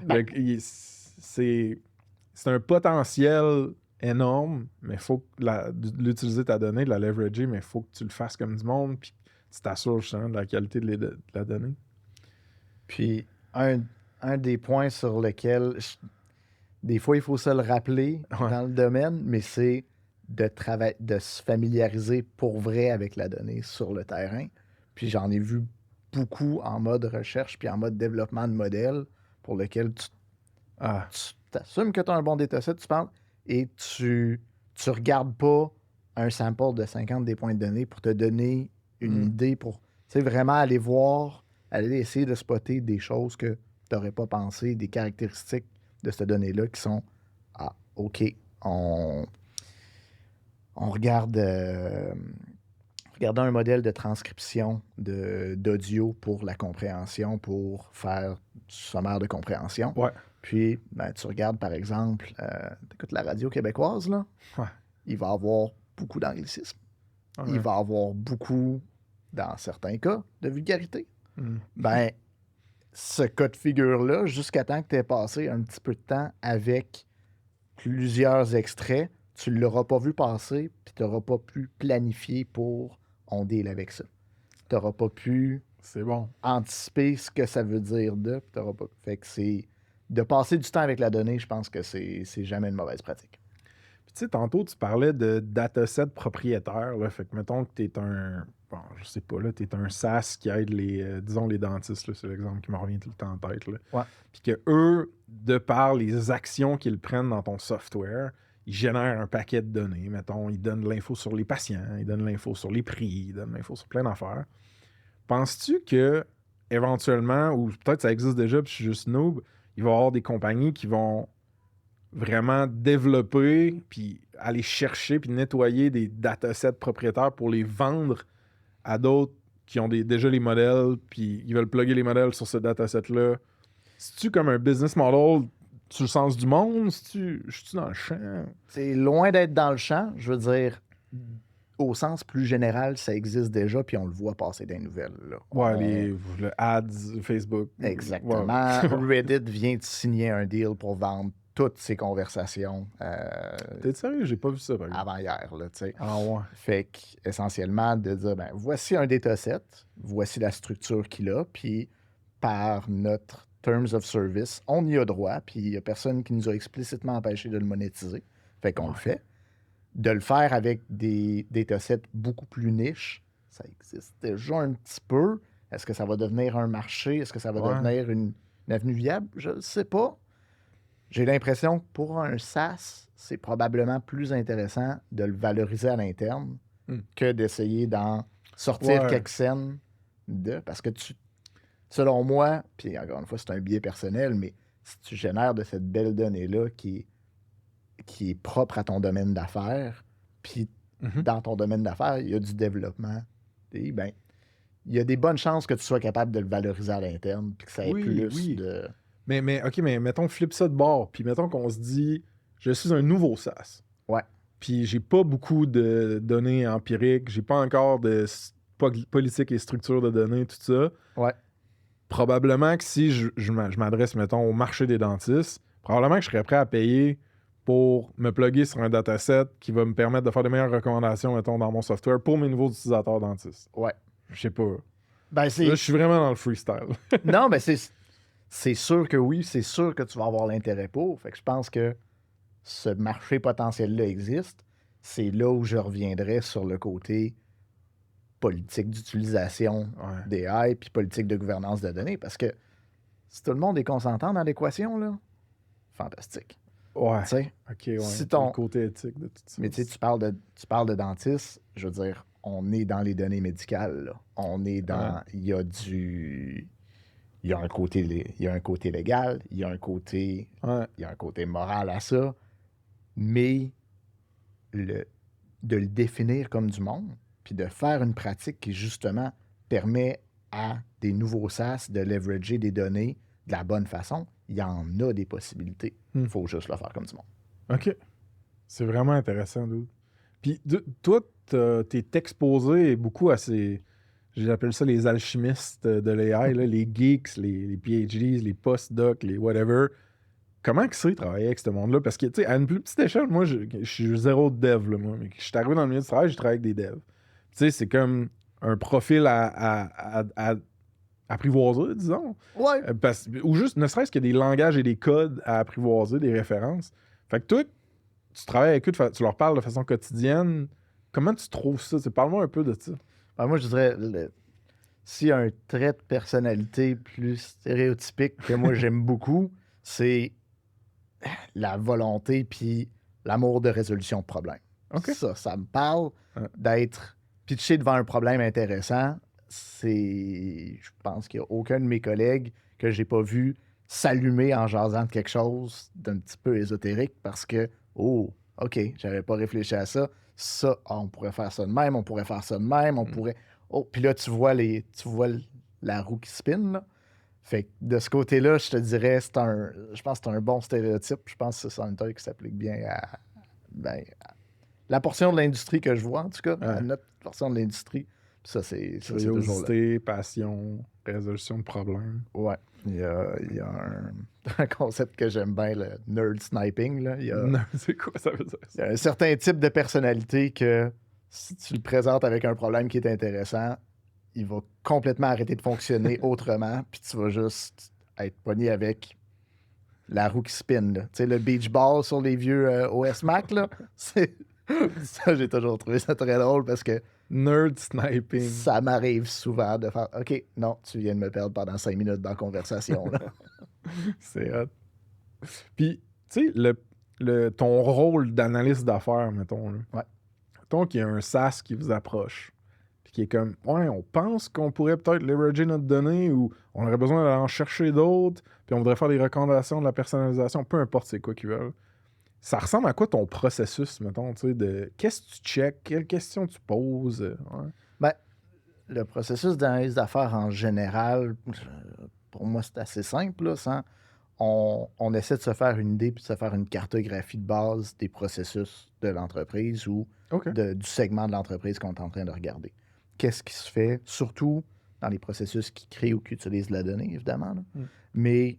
Fait que c'est un potentiel énorme, mais il faut l'utiliser ta donnée, de la leverager, mais il faut que tu le fasses comme du monde, puis tu t'assures justement de la qualité de la donnée. Puis, un des points sur lesquels, des fois, il faut se le rappeler dans le domaine, mais c'est de se familiariser pour vrai avec la donnée sur le terrain. Puis, j'en ai vu beaucoup en mode recherche puis en mode développement de modèles pour lequel tu t'assumes que tu as un bon dataset, tu penses, et tu regardes pas un sample de 50 des points de données pour te donner une idée pour vraiment aller voir, aller essayer de spotter des choses que tu n'aurais pas pensé, des caractéristiques de cette donnée-là qui sont OK, on regarde regardons un modèle de transcription d'audio pour la compréhension, pour faire du sommaire de compréhension. Ouais. Puis, ben, tu regardes, par exemple, tu écoutes la radio québécoise, là, il va y avoir beaucoup d'anglicisme. Il va y avoir beaucoup, dans certains cas, de vulgarité. Ben, ce cas de figure-là, jusqu'à temps que tu aies passé un petit peu de temps avec plusieurs extraits, tu ne l'auras pas vu passer, puis tu n'auras pas pu planifier pour on deal avec ça. Tu n'auras pas pu anticiper ce que ça veut dire de, puis t'auras pas. Fait que c'est de passer du temps avec la donnée, je pense que c'est jamais une mauvaise pratique. Puis tu sais, tantôt, tu parlais de dataset propriétaire, là, fait que mettons que tu es un, bon, je sais pas, là, tu es un SaaS qui aide disons, les dentistes, là, c'est l'exemple qui me revient tout le temps en tête, là. Ouais. Puis que eux, de par les actions qu'ils prennent dans ton software, ils génèrent un paquet de données. Mettons, ils donnent de l'info sur les patients, ils donnent de l'info sur les prix, ils donnent de l'info sur plein d'affaires. Penses-tu que, éventuellement, ou peut-être ça existe déjà, puis je suis juste noob, il va y avoir des compagnies qui vont vraiment développer, puis aller chercher, puis nettoyer des datasets propriétaires pour les vendre à d'autres qui ont déjà les modèles, puis ils veulent plugger les modèles sur ce dataset-là. C'est-tu comme un business model sur le sens du monde? Je suis dans le champ? C'est loin d'être dans le champ. Je veux dire, au sens plus général, ça existe déjà, puis on le voit passer dans les nouvelles. Là. Ouais, le ads, Facebook. Exactement. Ouais. Reddit vient de signer un deal pour vendre toutes ces conversations. T'es sérieux? J'ai pas vu ça, par exemple. Avant hier, là, tu sais. Ah ouais. Fait qu'essentiellement, de dire, ben, voici un dataset, voici la structure qu'il a, puis par notre Terms of Service, on y a droit, puis il n'y a personne qui nous a explicitement empêché de le monétiser. Fait qu'on le fait. De le faire avec des datasets beaucoup plus niches, ça existe déjà un petit peu. Est-ce que ça va devenir un marché? Est-ce que ça va devenir une avenue viable? Je ne sais pas. J'ai l'impression que pour un SaaS, c'est probablement plus intéressant de le valoriser à l'interne que d'essayer d'en sortir quelques scènes parce que selon moi, puis encore une fois, c'est un biais personnel, mais si tu génères de cette belle donnée-là qui est propre à ton domaine d'affaires, puis dans ton domaine d'affaires, il y a du développement, et ben, il y a des bonnes chances que tu sois capable de le valoriser à l'interne, puis que ça ait plus de... Mais OK, mais mettons, flip ça de bord, puis mettons qu'on se dit, je suis un nouveau SaaS. Ouais. Puis j'ai pas beaucoup de données empiriques, j'ai pas encore politique et structure de données, tout ça. Ouais. Probablement que si je m'adresse, mettons, au marché des dentistes, probablement que je serais prêt à payer pour me plugger sur un dataset qui va me permettre de faire des meilleures recommandations, mettons, dans mon software pour mes nouveaux utilisateurs dentistes. Ouais. Je sais pas. Ben, Là, je suis vraiment dans le freestyle. Non, mais c'est sûr que oui, c'est sûr que tu vas avoir l'intérêt pour. Fait que je pense que ce marché potentiel-là existe. C'est là où je reviendrai sur le côté politique d'utilisation Ouais. des AI puis politique de gouvernance de données. Parce que si tout le monde est consentant dans l'équation, là, fantastique. Ouais. Tu sais, OK, ouais. Si Le ton- côté éthique de tout ça. mais tu sais, tu parles de dentiste, je veux dire, on est dans les données médicales, là. On est dans... Il y a du... Il y a un côté, il y a un côté légal, il y a un côté, Ouais. il y a un côté moral à ça, mais de le définir comme du monde, puis de faire une pratique qui, justement, permet à des nouveaux SaaS de leverager des données de la bonne façon, il y en a des possibilités. Il faut juste le faire comme du monde. OK. C'est vraiment intéressant, dude. Puis toi, t'es exposé beaucoup à ces... J'appelle ça les alchimistes de l'AI, là, les geeks, les PhDs, les postdocs, les whatever. Comment que c'est travailler avec ce monde-là? Parce que, tu sais, à une plus petite échelle, moi, je suis zéro dev, là, moi. Mais je suis arrivé dans le milieu du travail, je travaille avec des devs. Tu sais, c'est comme un profil à apprivoiser, disons. Ouais. Ou juste, ne serait-ce que des langages et des codes à apprivoiser, des références. Fait que toi, tu travailles avec eux, tu leur parles de façon quotidienne. Comment tu trouves ça? Parle-moi un peu de ça. Ben, moi, je dirais, s'il y a un trait de personnalité plus stéréotypique que moi j'aime beaucoup, c'est la volonté puis l'amour de résolution de problèmes. OK. Ça me parle Ouais. d'être pitché devant un problème intéressant. Je pense qu'il n'y a aucun de mes collègues que j'ai pas vu s'allumer en jasant de quelque chose d'un petit peu ésotérique parce que, oh, OK, j'avais pas réfléchi à ça. Ça, on pourrait faire ça de même, on pourrait faire ça de même, on pourrait... Oh, puis là, tu vois la roue qui spin, là. Fait que de ce côté-là, je te dirais, je pense que c'est un bon stéréotype. Je pense que c'est un truc qui s'applique bien à la portion de l'industrie que je vois, en tout cas, à notre portion de l'industrie. Puis ça, c'est toujours là. Curiosité, passion, résolution de problèmes. Ouais. Il y a un concept que j'aime bien, le nerd sniping. Là. Non, c'est quoi ça veut dire? Il y a un certain type de personnalité que si tu le présentes avec un problème qui est intéressant, il va complètement arrêter de fonctionner autrement, puis tu vas juste être pogné avec la roue qui spin. Tu sais, le beach ball sur les vieux OS Mac, là, ça, j'ai toujours trouvé ça très drôle parce que Nerd sniping. ça m'arrive souvent de faire « OK, non, tu viens de me perdre pendant 5 minutes dans la conversation. » là. C'est hot. Puis, tu sais, ton rôle d'analyste d'affaires, mettons, là. Ouais. Mettons qu'il y a un SaaS qui vous approche, puis qui est comme, ouais, on pense qu'on pourrait peut-être leverager notre donnée ou on aurait besoin d'aller en chercher d'autres, puis on voudrait faire des recommandations, de la personnalisation, peu importe c'est quoi qu'ils veulent. Ça ressemble à quoi ton processus, mettons, tu sais, de qu'est-ce que tu checkes, quelles questions tu poses? Ouais. Ben, le processus d'analyse d'affaires en général, pour moi, c'est assez simple. Là, on essaie de se faire une idée puis de se faire une cartographie de base des processus de l'entreprise ou OK. du segment de l'entreprise qu'on est en train de regarder. Qu'est-ce qui se fait, surtout dans les processus qui créent ou qui utilisent la donnée, évidemment. Là. Mais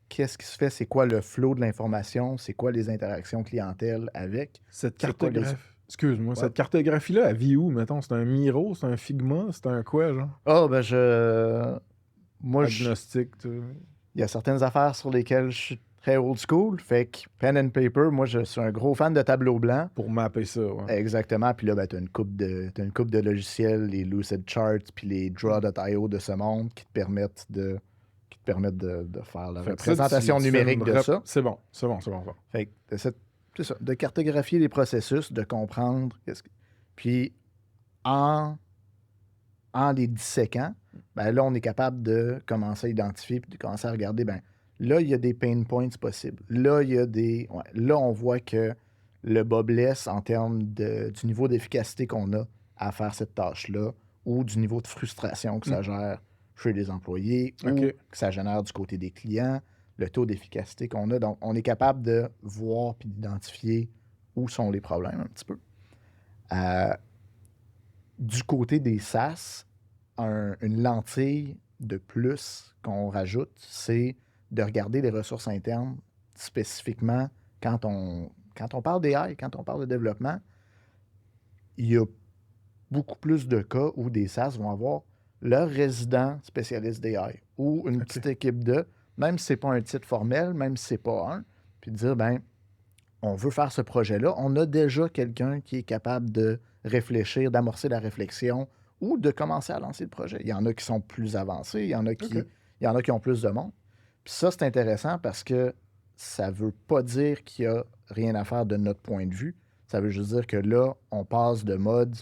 qu'est-ce qui se fait? C'est quoi le flow de l'information? C'est quoi les interactions clientèle avec? Cette C'est quoi cartographie. Excuse-moi, Ouais. cette cartographie-là, elle vit où, mettons? C'est un Miro, c'est un Figma, c'est un quoi, genre? Ah, ben moi, Agnostique, tu sais. il y a certaines affaires sur lesquelles je suis très old school. Fait que pen and paper, moi, je suis un gros fan de tableau blanc. Pour mapper ça, ouais. Exactement. Puis là, ben, tu as une coupe de logiciels, les Lucid Charts, puis les Draw.io de ce monde qui te permettent de faire la Fait que ça, représentation tu fais numérique une de ça. C'est bon. Fait que c'est ça, de cartographier les processus, de comprendre puis en les disséquant, ben là, on est capable de commencer à identifier puis de commencer à regarder, ben là, il y a des pain points possibles. Là, il y a là, on voit que le bas blesse en termes du niveau d'efficacité qu'on a à faire cette tâche-là ou du niveau de frustration que ça gère chez les employés ou que ça génère du côté des clients, le taux d'efficacité qu'on a. Donc, on est capable de voir puis d'identifier où sont les problèmes un petit peu. du côté des SaaS, une lentille de plus qu'on rajoute, c'est de regarder les ressources internes spécifiquement quand on parle d'AI, quand on parle de développement. Il y a beaucoup plus de cas où des SaaS vont avoir leur résident spécialiste d'AI ou une petite équipe même si ce n'est pas un titre formel, même si ce n'est pas un, puis dire, ben, on veut faire ce projet-là. On a déjà quelqu'un qui est capable de réfléchir, d'amorcer la réflexion ou de commencer à lancer le projet. Il y en a qui sont plus avancés, il y en a qui ont plus de monde. Puis ça, c'est intéressant parce que ça ne veut pas dire qu'il n'y a rien à faire de notre point de vue. Ça veut juste dire que là, on passe de mode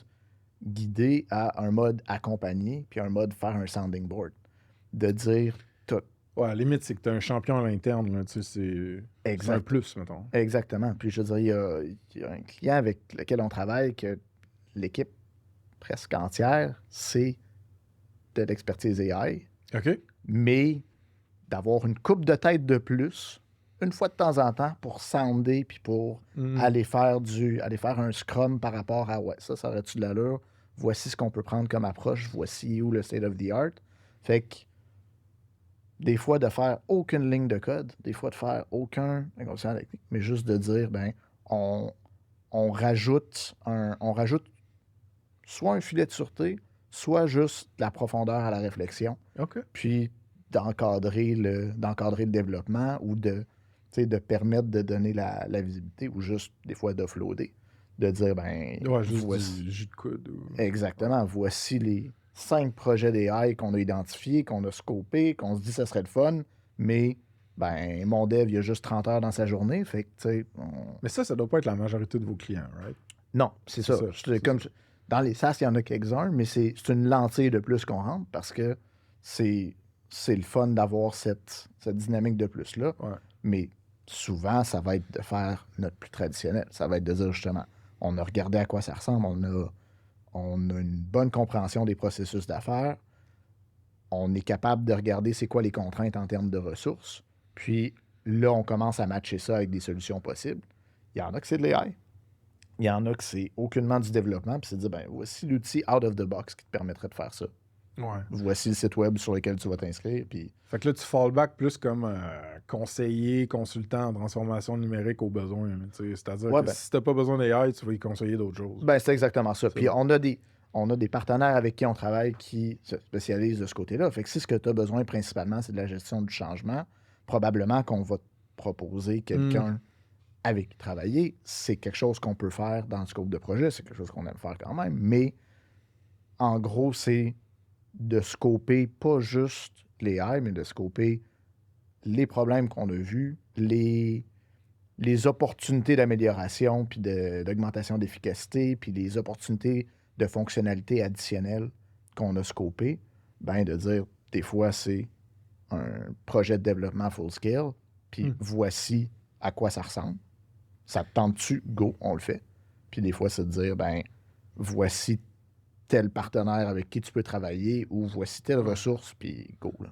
guidé à un mode accompagné, puis un mode faire un sounding board. De dire tout. Ouais, à la limite, c'est que tu as un champion à l'interne, là, tu sais, c'est un plus, mettons. Exactement. Puis je veux dire, il y a un client avec lequel on travaille que l'équipe presque entière, c'est de l'expertise AI. OK. Mais d'avoir une coupe de tête de plus, une fois de temps en temps, pour sounder puis pour aller faire un scrum par rapport à ça aurait-tu de l'allure? Voici ce qu'on peut prendre comme approche, voici où le state of the art. Fait que des fois de faire aucune ligne de code, des fois de faire aucun inconscient technique, mais juste de dire, ben, on rajoute soit un filet de sûreté, soit juste de la profondeur à la réflexion. OK. Puis d'encadrer le développement ou de permettre de donner la visibilité ou juste des fois d'offloader. De dire, ben, juste voici. du jus de coude. Exactement. Voici les 5 projets d'AI qu'on a identifiés, qu'on a scopés, qu'on se dit que ça serait le fun, mais ben, mon dev, il a juste 30 heures dans sa journée. Fait que, tu sais. Mais ça doit pas être la majorité de vos clients, right? Non, c'est ça. Dans les SaaS, il y en a quelques-uns, mais c'est une lentille de plus qu'on rentre parce que c'est le fun d'avoir cette dynamique de plus-là. Ouais. Mais souvent, ça va être de faire notre plus traditionnel. Ça va être de dire justement, on a regardé à quoi ça ressemble, on a une bonne compréhension des processus d'affaires, on est capable de regarder c'est quoi les contraintes en termes de ressources, puis là, on commence à matcher ça avec des solutions possibles. Il y en a que c'est de l'AI. Il y en a que c'est aucunement du développement, puis c'est de dire, ben, voici l'outil out of the box qui te permettrait de faire ça. Ouais. Voici le site web sur lequel tu vas t'inscrire. Puis... Fait que là, tu fall back plus comme conseiller, consultant en transformation numérique aux besoins. C'est-à-dire que si tu n'as pas besoin d'AI, tu vas y conseiller d'autres choses. Ben, c'est exactement ça. Puis on a des partenaires avec qui on travaille qui se spécialisent de ce côté-là. Fait que si ce que tu as besoin principalement, c'est de la gestion du changement, probablement qu'on va te proposer quelqu'un avec qui travailler. C'est quelque chose qu'on peut faire dans le scope de projet. C'est quelque chose qu'on aime faire quand même. Mais en gros, c'est de scoper pas juste les AI, mais de scoper les problèmes qu'on a vus, les opportunités d'amélioration, puis d'augmentation d'efficacité, puis les opportunités de fonctionnalités additionnelles qu'on a scopées, ben de dire, des fois, c'est un projet de développement full scale, puis voici à quoi ça ressemble. Ça te tente-tu? Go, on le fait. Puis des fois, c'est de dire, ben, voici tel partenaire avec qui tu peux travailler ou voici telle ressource, puis go, là.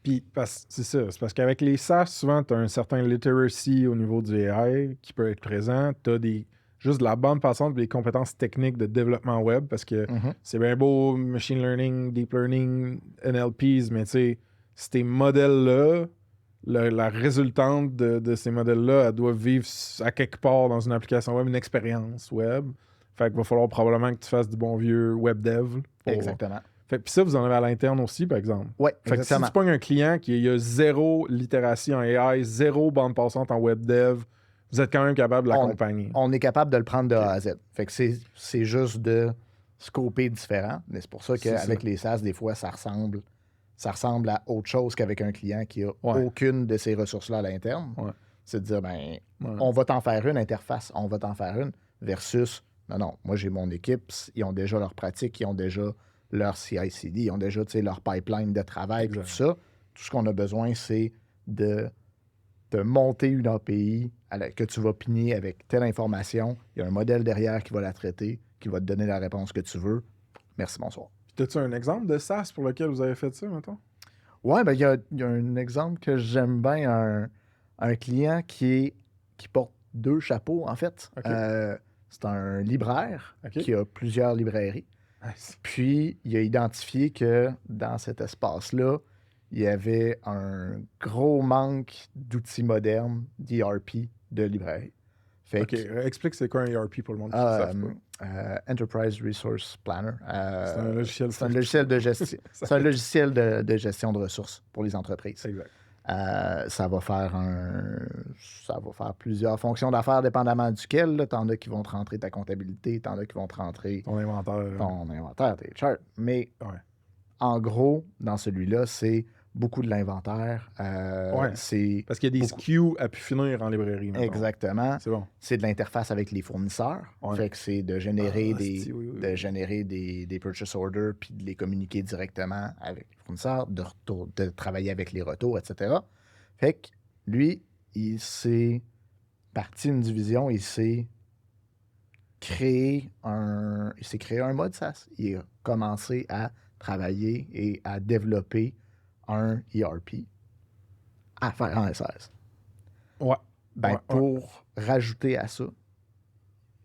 Puis, c'est ça. C'est parce qu'avec les SaaS, souvent, tu as un certain literacy au niveau du AI qui peut être présent. Tu as juste de la bande passante et des compétences techniques de développement web parce que c'est bien beau, machine learning, deep learning, NLPs, mais tu sais, ces modèles-là, la résultante de ces modèles-là, elle doit vivre à quelque part dans une application web, une expérience web. Fait qu'il va falloir probablement que tu fasses du bon vieux web dev. Exactement. Fait puis ça, vous en avez à l'interne aussi, par exemple. Oui, fait exactement. Que si tu pognes un client qui a zéro littératie en AI, zéro bande passante en web dev, vous êtes quand même capable de l'accompagner. On est capable de le prendre de A à Z. Fait que c'est juste de scoper différent. Mais c'est pour ça qu'avec les SaaS, des fois, ça ressemble à autre chose qu'avec un client qui a aucune de ces ressources-là à l'interne. Ouais. C'est de dire, ben, on va t'en faire une interface, on va t'en faire une, versus, non, moi j'ai mon équipe, ils ont déjà leur pratique, ils ont déjà leur CI/CD, ils ont déjà leur pipeline de travail, tout ça. Tout ce qu'on a besoin, c'est de monter une API que tu vas pigner avec telle information. Il y a un modèle derrière qui va la traiter, qui va te donner la réponse que tu veux. Merci, bonsoir. Puis as-tu un exemple de SaaS pour lequel vous avez fait ça, mettons? Oui, ben il y a un exemple que j'aime bien, un client qui porte 2 chapeaux, en fait. Okay. C'est un libraire qui a plusieurs librairies. Nice. Puis, il a identifié que dans cet espace-là, il y avait un gros manque d'outils modernes, d'ERP, de librairie. Fait OK, que, explique c'est quoi un ERP pour le monde qui ne savent pas. Enterprise Resource Planner. C'est un logiciel C'est un pour logiciel de tout. gestion. Ça C'est un fait- logiciel de gestion de ressources pour les entreprises. Exact. Ça va faire plusieurs fonctions d'affaires dépendamment duquel. T'en as qui vont te rentrer ta comptabilité, t'en as qui vont te rentrer Ton inventaire. ton inventaire, tes charts. Mais Ouais. en gros, dans celui-là, c'est beaucoup de l'inventaire. Ouais. C'est Parce qu'il y a des beaucoup- SKU à pu finir en librairie. Mettons. Exactement. C'est bon. C'est de l'interface avec les fournisseurs. Ouais. Fait que c'est de générer Oui, oui, de oui. générer des purchase orders puis de les communiquer directement avec les fournisseurs, de travailler avec les retours, etc. Fait que lui, il s'est parti une division, il s'est créé un mode SaaS. Il a commencé à travailler et à développer un ERP à faire en SS. Ouais. Ben, Ouais, pour rajouter à ça,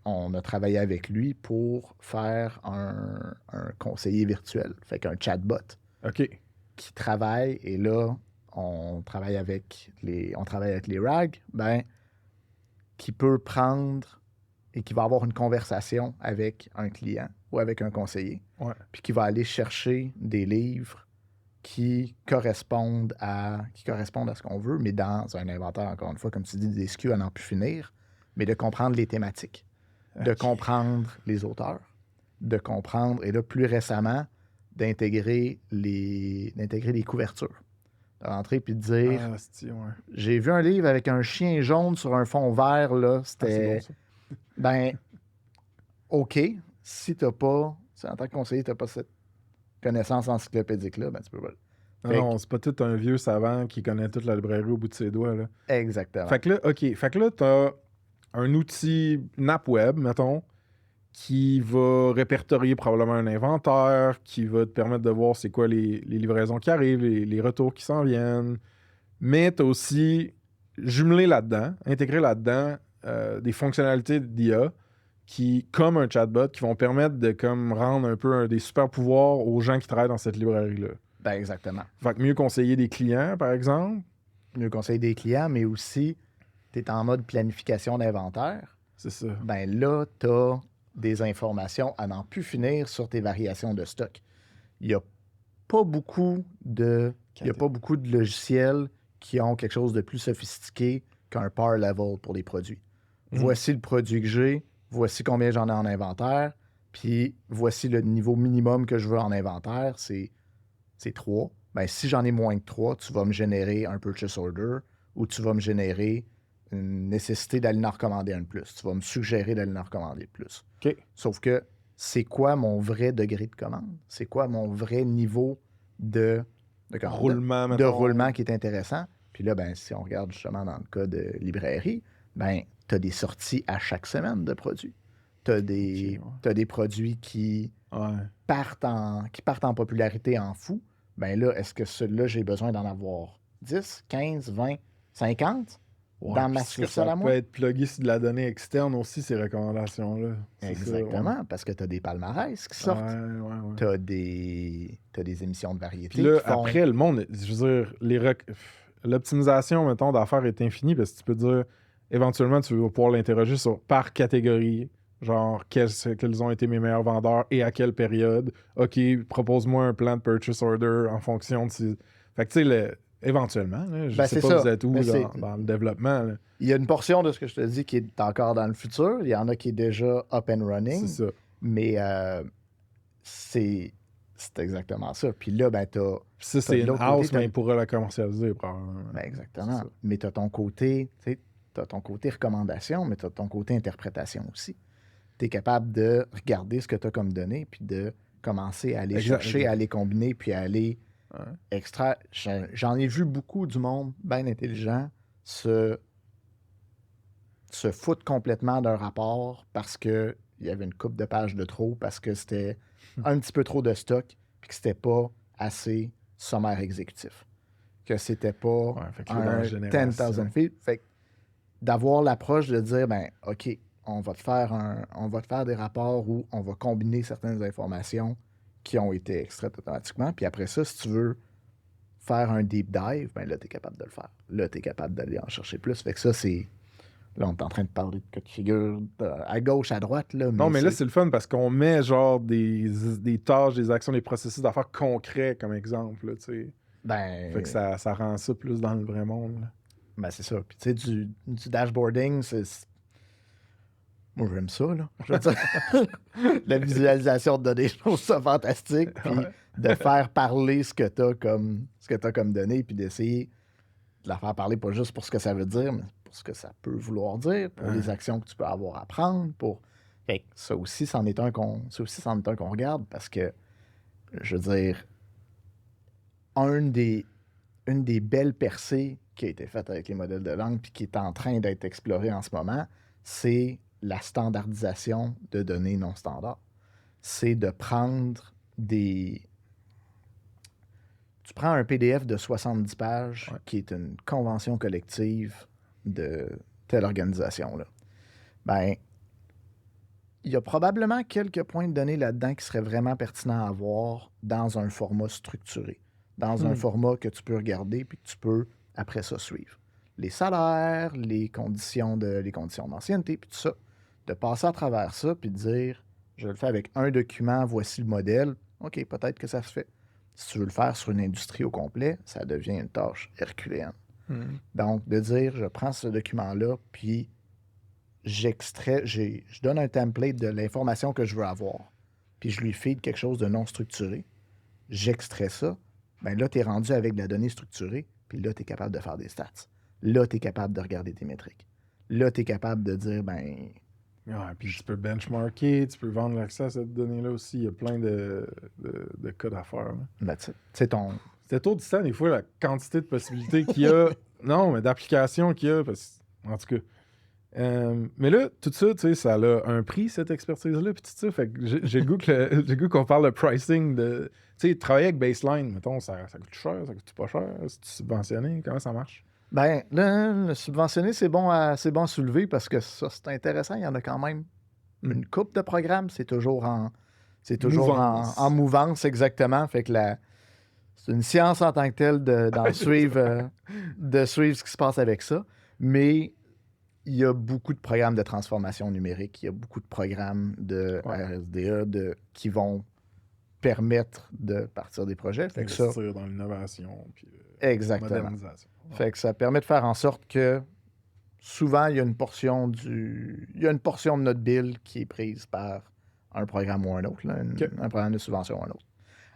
on a travaillé avec lui pour faire un conseiller virtuel, fait qu'un chatbot OK. qui travaille, et là, on travaille avec les RAG, ben, qui peut prendre et qui va avoir une conversation avec un client ou avec un conseiller, Ouais. puis qui va aller chercher des livres qui correspondent à ce qu'on veut, mais dans un inventaire, encore une fois, comme tu dis, des SKU à n'en plus finir, mais de comprendre les thématiques, de OK. comprendre les auteurs, de comprendre, et là, plus récemment, d'intégrer les couvertures. De rentrer puis de dire, Ah, c'est ouais. j'ai vu un livre avec un chien jaune sur un fond vert, là, Ah, c'est c'était... bon, ça. Ben, OK, si t'as pas, si en tant que conseiller, t'as pas cette connaissance encyclopédique-là, ben tu peux pas. Non, non, c'est pas tout un vieux savant qui connaît toute la librairie au bout de ses doigts. Là. Exactement. Fait que là, OK. Fait que là, t'as un outil, une app web, mettons, qui va répertorier probablement un inventaire, qui va te permettre de voir c'est quoi les livraisons qui arrivent, les retours qui s'en viennent. Mais tu as aussi jumelé là-dedans, intégré là-dedans des fonctionnalités d'IA qui, comme un chatbot, qui vont permettre de comme rendre un peu des super pouvoirs aux gens qui travaillent dans cette librairie-là. Ben exactement. Fait que mieux conseiller des clients, par exemple. Mieux conseiller des clients, mais aussi, tu es en mode planification d'inventaire. C'est ça. Ben là, tu as des informations à n'en plus finir sur tes variations de stock. Il n'y a pas beaucoup de logiciels qui ont quelque chose de plus sophistiqué qu'un power level pour les produits. Voici le produit que j'ai, voici combien j'en ai en inventaire, puis voici le niveau minimum que je veux en inventaire, c'est 3. Ben, si j'en ai moins que 3, tu vas me générer un purchase order ou tu vas me générer une nécessité d'aller en recommander un de plus. Tu vas me suggérer d'aller en recommander plus. OK. Sauf que c'est quoi mon vrai degré de commande? C'est quoi mon vrai niveau de Roulement, de mettons. roulement qui est intéressant? Puis là, ben, si on regarde justement dans le cas de librairie, ben, tu as des sorties à chaque semaine de produits. Tu as des produits qui Ouais. partent en popularité en fou. Ben là, est-ce que celui-là, j'ai besoin d'en avoir 10, 15, 20, 50 Ouais, dans puis ma ça succursale à peut moi? être plugué sur de la donnée externe aussi, ces recommandations-là. C'est ça, Exactement, parce que tu as des palmarès qui ouais. sortent. Ouais. Tu as des émissions de variété Puis là, qui font... après, le monde, je veux dire, l'optimisation, mettons, d'affaires est infinie parce que tu peux dire, éventuellement, tu vas pouvoir l'interroger par catégorie. Genre, quels ont été mes meilleurs vendeurs et à quelle période. OK, propose-moi un plan de purchase order en fonction de ces. Fait que, tu sais, éventuellement, là, je Ben, sais c'est pas ça. vous êtes où Mais dans le développement. Là. il y a une portion de ce que je te dis qui est encore dans le futur. Il y en a qui est déjà up and running. C'est ça. Mais c'est exactement ça. Puis là, ben, t'as... Ça, t'as c'est de une l'autre house, côté, mais il pourra la commercialiser, probablement. Ben, C'est exactement. ça. Mais tu as ton côté, tu sais, t'as ton côté recommandation, mais tu as ton côté interprétation aussi. Tu es capable de regarder ce que tu as comme données, puis de commencer à aller chercher, à les combiner, puis à aller extraire. J'en ai vu beaucoup du monde bien intelligent se foutre complètement d'un rapport parce qu'il y avait une coupe de pages de trop, parce que c'était un petit peu trop de stock, puis que c'était pas assez sommaire exécutif. Que c'était pas fait que là, dans la un génération. 10,000 feet. Fait que d'avoir l'approche de dire, ben, OK, on va te faire des rapports où on va combiner certaines informations qui ont été extraites automatiquement. Puis après ça, si tu veux faire un deep dive, ben là, tu es capable de le faire. Là, tu es capable d'aller en chercher plus. Fait que ça, c'est... Là, on est en train de parler de cas de figure à gauche, à droite, là, Non, mais mais là, c'est le fun parce qu'on met genre des tâches, des actions, des processus d'affaires concrets comme exemple, là, tu sais. Fait que ben, ça rend ça plus dans le vrai monde, là. ben c'est ça. Puis tu sais, du dashboarding, moi, j'aime ça, là. Je veux dire, la visualisation de données, je trouve ça fantastique. Puis Ouais. de faire parler ce que t'as comme données, puis d'essayer de la faire parler pas juste pour ce que ça veut dire, mais pour ce que ça peut vouloir dire, pour les Ouais. actions que tu peux avoir à prendre, pour... Fait que ça aussi, c'en est un qu'on regarde parce que, je veux dire, une des belles percées qui a été faite avec les modèles de langue puis qui est en train d'être explorée en ce moment, c'est la standardisation de données non standards. C'est de prendre des... Tu prends un PDF de 70 pages Ouais. qui est une convention collective de telle organisation-là. Ben, il y a probablement quelques points de données là-dedans qui seraient vraiment pertinents à avoir dans un format structuré, dans un format que tu peux regarder puis que tu peux, après ça, suivre. Les salaires, les conditions d'ancienneté, puis tout ça. De passer à travers ça puis de dire, je le fais avec un document, voici le modèle. OK, peut-être que ça se fait. Si tu veux le faire sur une industrie au complet, ça devient une tâche herculéenne. Donc, de dire, je prends ce document-là, puis je donne un template de l'information que je veux avoir, puis je lui feed quelque chose de non structuré, j'extrais ça, ben là, tu es rendu avec de la donnée structurée, puis là, tu es capable de faire des stats. Là, tu es capable de regarder tes métriques. Là, tu es capable de dire, ben, Ouais, puis tu peux benchmarker, tu peux vendre l'accès à cette donnée-là aussi. Il y a plein de cas d'affaires, là. c'est ton... C'est étourdissant, des fois, la quantité de possibilités qu'il y a. Non, mais d'applications qu'il y a. En tout cas. Mais là, tout ça, tu sais, ça a un prix, cette expertise-là, puis tout ça. Fait que j'ai le goût j'ai le goût qu'on parle de pricing, de... Tu sais, travailler avec Baseline, mettons, ça coûte cher, ça coûte pas cher? C'est subventionné? Comment ça marche? Ben, là, le subventionné, c'est bon à soulever parce que ça, c'est intéressant. Il y en a quand même une coupe de programmes. C'est toujours Mouvance. en mouvance, exactement. Fait que c'est une science en tant que telle de suivre ce qui se passe avec ça. Mais il y a beaucoup de programmes de transformation numérique. Il y a beaucoup de programmes de RSDA qui vont permettre de partir des projets. Fait que ça, Investir dans l'innovation, puis exactement. modernisation. Ouais. Fait que ça permet de faire en sorte que souvent, il y a une portion de notre bill qui est prise par un programme ou un autre, là, un programme de subvention ou un autre.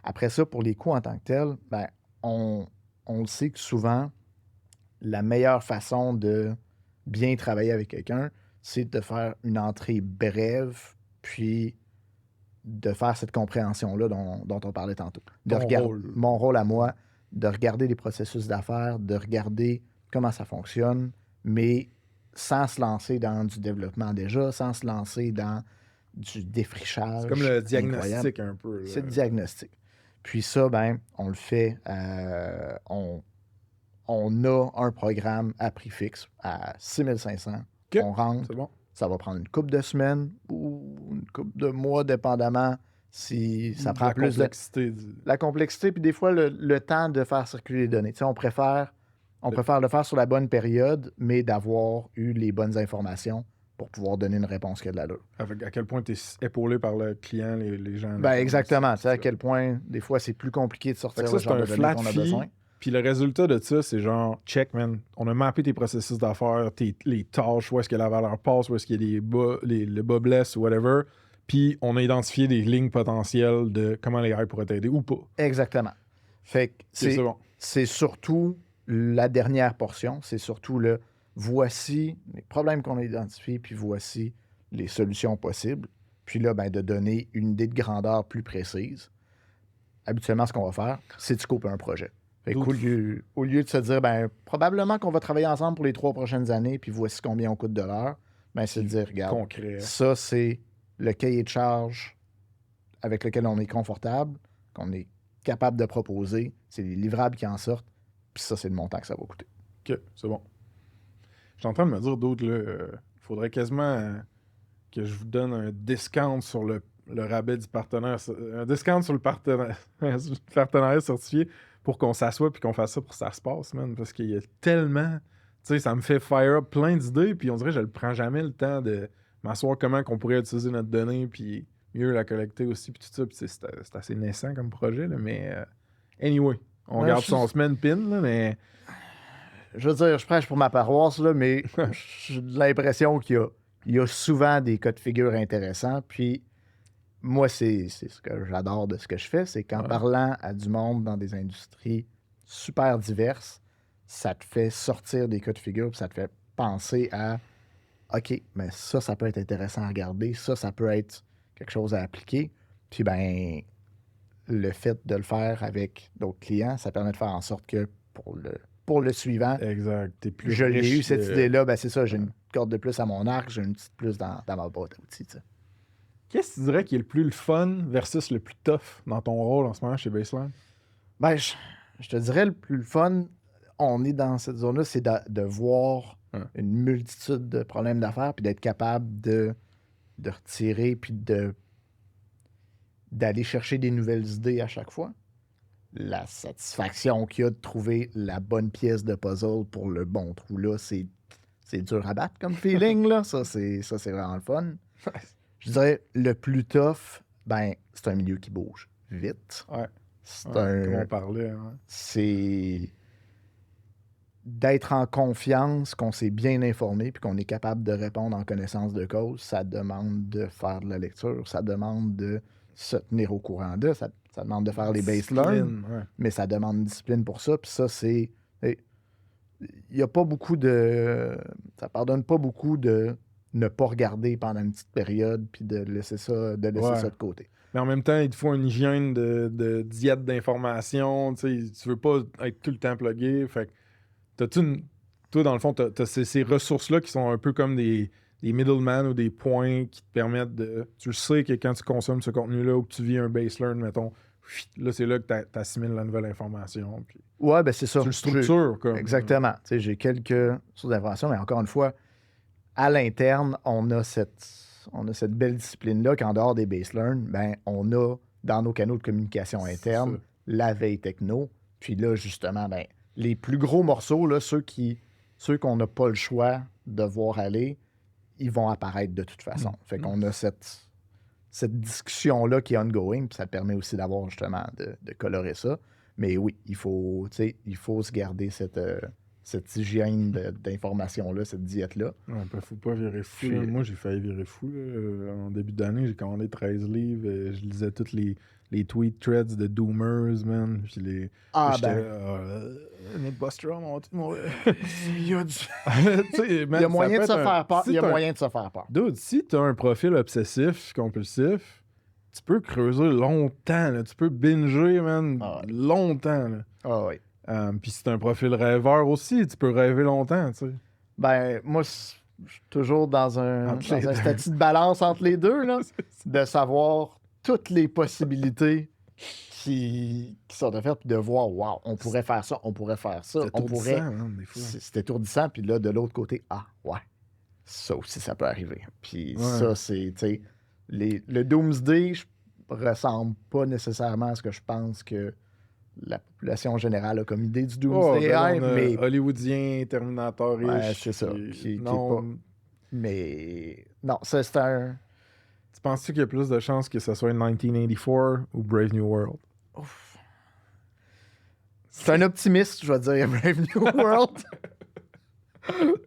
Après ça, pour les coûts en tant que tels, ben, on le sait que souvent, la meilleure façon de bien travailler avec quelqu'un, c'est de faire une entrée brève, puis de faire cette compréhension-là dont on parlait tantôt. Mon rôle à moi, de regarder les processus d'affaires, de regarder comment ça fonctionne, mais sans se lancer dans du développement déjà, sans se lancer dans du défrichage. C'est comme le diagnostic incroyable. un peu. Là. C'est le diagnostic. Puis ça, ben, on le fait, on a un programme à prix fixe à 6500. Okay. On rentre, c'est bon. Ça va prendre une couple de semaines ou une couple de mois, dépendamment si ça prend plus complexité la complexité, puis des fois le temps de faire circuler les données. Tu sais, on préfère le faire sur la bonne période, mais d'avoir eu les bonnes informations pour pouvoir donner une réponse qui a de l'allure. À quel point tu es épaulé par le client, les gens. Ben exactement. Tu sais, à quel point, des fois, c'est plus compliqué de sortir le genre de données qu'on a besoin. Puis le résultat de ça, c'est genre, check, man, on a mappé tes processus d'affaires, les tâches, où est-ce que la valeur passe, où est-ce qu'il y a le bas bless ou whatever. Puis on a identifié des lignes potentielles de comment les AI pourraient t'aider ou pas. Exactement. Fait que c'est surtout la dernière portion. C'est surtout voici les problèmes qu'on a identifiés, puis voici les solutions possibles. Puis là, ben, de donner une idée de grandeur plus précise. Habituellement, ce qu'on va faire, c'est de scoper un projet. Fait qu'au lieu de se dire, ben, probablement qu'on va travailler ensemble pour les 3 prochaines années, puis voici combien on coûte de l'heure, ben, c'est de dire, regarde, concret. Ça, c'est le cahier de charge avec lequel on est confortable, qu'on est capable de proposer, c'est les livrables qui en sortent, puis ça, c'est le montant que ça va coûter. OK, c'est bon. Je suis en train de me dire d'autres, là, faudrait quasiment que je vous donne un discount sur le rabais du partenaire, un discount sur le partenariat certifié pour qu'on s'assoie puis qu'on fasse ça pour que ça se passe, man. Parce qu'il y a tellement... Tu sais, ça me fait fire up plein d'idées, puis on dirait que je ne prends jamais le temps de m'asseoir comment qu'on pourrait utiliser notre donnée, puis mieux la collecter aussi, puis tout ça. Puis c'est assez naissant comme projet, là, mais anyway, on garde son semaine pin, là, mais... Je veux dire, je prêche pour ma paroisse, là, mais j'ai l'impression qu'il y a souvent des cas de figure intéressants, puis moi, c'est ce que j'adore de ce que je fais, c'est qu'en parlant à du monde dans des industries super diverses, ça te fait sortir des cas de figure, puis ça te fait penser à OK, mais ça peut être intéressant à regarder, ça peut être quelque chose à appliquer. Puis ben le fait de le faire avec d'autres clients, ça permet de faire en sorte que pour le suivant, exact, t'es plus je l'ai riche eu cette idée-là, ben c'est ça, j'ai une corde de plus à mon arc, j'ai une petite plus dans ma boîte à outils. T'sais. Qu'est-ce que tu dirais qui est le plus le fun versus le plus tough dans ton rôle en ce moment chez Baseline? Ben, je te dirais le plus fun, on est dans cette zone-là, c'est de voir une multitude de problèmes d'affaires, puis d'être capable de retirer, puis d'aller chercher des nouvelles idées à chaque fois. La satisfaction qu'il y a de trouver la bonne pièce de puzzle pour le bon trou, là, c'est dur à battre comme feeling, là. Ça, c'est vraiment le fun. Je dirais, le plus tough, ben, c'est un milieu qui bouge vite. Ouais. C'est comme on parlait. Hein. C'est d'être en confiance, qu'on s'est bien informé, puis qu'on est capable de répondre en connaissance de cause. Ça demande de faire de la lecture, ça demande de se tenir au courant d'eux, ça demande de faire les baselines, mais ça demande discipline pour ça. Puis ça, c'est... Il n'y a pas beaucoup de... Ça pardonne pas beaucoup de ne pas regarder pendant une petite période puis de laisser ça de côté. Mais en même temps, il te faut une hygiène de diète d'information. Tu veux pas être tout le temps plugué. Fait que toi, dans le fond, t'as ces ressources-là qui sont un peu comme des middlemen ou des points qui te permettent de... Tu le sais que quand tu consommes ce contenu-là ou que tu vis un baseline, mettons, là, c'est là que tu assimiles la nouvelle information. Puis ouais, ben c'est ça. Tu le structures comme... Exactement. J'ai quelques sources d'informations, mais encore une fois, à l'interne, on a cette belle discipline-là qu'en dehors des baselines, ben, on a dans nos canaux de communication interne la veille techno. Puis là, justement, ben, les plus gros morceaux, là, ceux qu'on n'a pas le choix de voir aller, ils vont apparaître de toute façon. Fait qu'on a cette discussion-là qui est ongoing, puis ça permet aussi d'avoir justement de colorer ça. Mais oui, il faut se garder cette hygiène d'information-là, cette diète-là. Ouais, faut pas virer fou. Puis, moi, j'ai failli virer fou. Là. En début d'année, j'ai commandé 13 livres. Je lisais tous les tweet threads de Doomers, man. Puis les... Nick Bostrom, on va mourir. Il y a moyen de se faire peur. Il y a moyen de se faire peur. Dude, si tu as un profil obsessif, compulsif, tu peux creuser longtemps. Là. Tu peux binger, man, longtemps. Là. Ah oui. Puis si tu as un profil rêveur aussi, tu peux rêver longtemps, tu sais. Ben, moi, je suis toujours dans un statut de balance entre les deux, là, de savoir toutes les possibilités qui sont offertes, puis de voir, wow, on pourrait faire ça, on pourrait faire ça, on pourrait... C'est étourdissant, puis là, de l'autre côté, ça aussi, ça peut arriver. Puis ça, c'est, tu sais, le Doomsday ressemble pas nécessairement à ce que je pense que la population générale a comme idée du Doomsday, mais... Hollywoodien, Terminator-ish. Ouais, c'est ça. Mais non, ça, c'est un... Tu penses-tu qu'il y a plus de chances que ce soit 1984 ou Brave New World? Ouf. C'est un optimiste, je vais dire, Brave New World.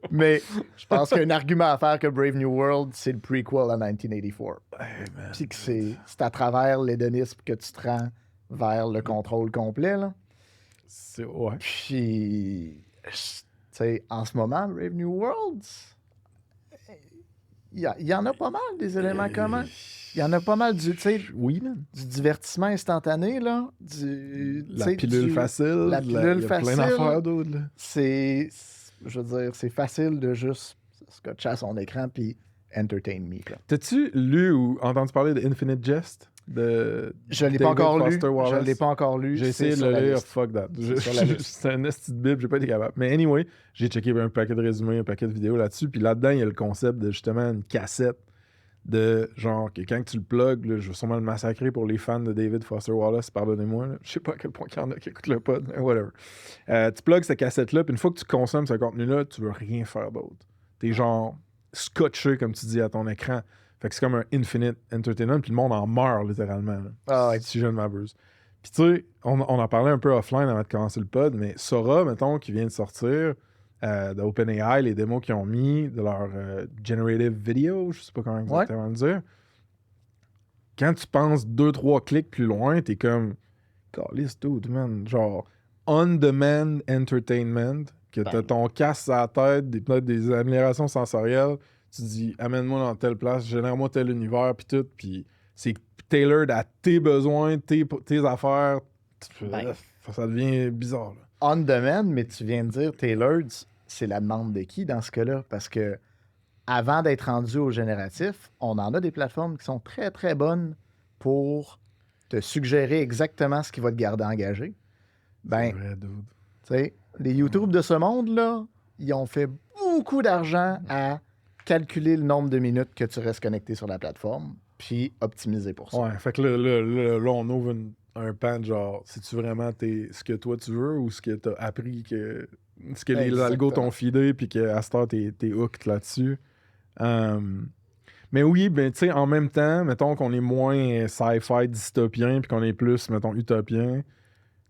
Mais je pense qu'il y a un argument à faire que Brave New World, c'est le prequel à 1984. Puis que c'est à travers l'hédonisme que tu te rends vers le contrôle complet, là. Ouais. Puis, tu sais, en ce moment, Brave New World... Il y en a pas mal, des éléments communs. Il y en a pas mal du divertissement instantané, là. La pilule facile. La pilule facile. Plein d'affaires d'autres, là. Je veux dire, c'est facile de juste scotcher à son écran puis entertain me, là. T'as-tu lu ou entendu parler de Infinite Jest? Je l'ai pas encore lu. Je l'ai pas encore lu. J'ai essayé de le lire. Fuck that. C'est un esti de bible. J'ai pas été capable. Mais anyway, j'ai checké un paquet de résumés, un paquet de vidéos là-dessus. Puis là-dedans, il y a le concept de justement une cassette de genre que quand tu le plugs, là, je vais sûrement le massacrer pour les fans de David Foster Wallace, pardonnez-moi. Là. Je sais pas à quel point il y en a qui écoutent le pod, mais whatever. Tu plugs cette cassette-là, puis une fois que tu consommes ce contenu-là, tu veux rien faire d'autre. T'es genre scotché, comme tu dis, à ton écran. Fait que c'est comme un infinite entertainment, puis le monde en meurt littéralement. Là, Ah ouais. si je ne m'abuse. Puis tu sais, on en parlait un peu offline avant de commencer le pod, mais Sora, mettons, qui vient de sortir d'OpenAI, les démos qu'ils ont mis de leur generative video, je sais pas comment exactement le dire. Quand tu penses 2-3 clics plus loin, t'es comme, calisse dude, man, genre on-demand entertainment, que t'as ton casque à la tête, peut-être des améliorations sensorielles, tu dis, amène-moi dans telle place, génère-moi tel univers, puis tout, puis c'est tailored à tes besoins, tes affaires. Ça devient bizarre. Là. On demand, mais tu viens de dire tailored, c'est la demande de qui dans ce cas-là? Parce que avant d'être rendu au génératif, on en a des plateformes qui sont très, très bonnes pour te suggérer exactement ce qui va te garder engagé. Ben, c'est vrai, dude. Tu sais, les YouTube de ce monde-là, ils ont fait beaucoup d'argent à calculer le nombre de minutes que tu restes connecté sur la plateforme, puis optimiser pour ça. Ouais, fait que là on ouvre un pan de genre, c'est-tu vraiment ce que toi tu veux ou ce que t'as appris ce que les algos t'ont feedé puis qu'à cette heure t'es hooked là-dessus. Mais oui, ben tu sais, en même temps, mettons qu'on est moins sci-fi dystopien puis qu'on est plus, mettons, utopien,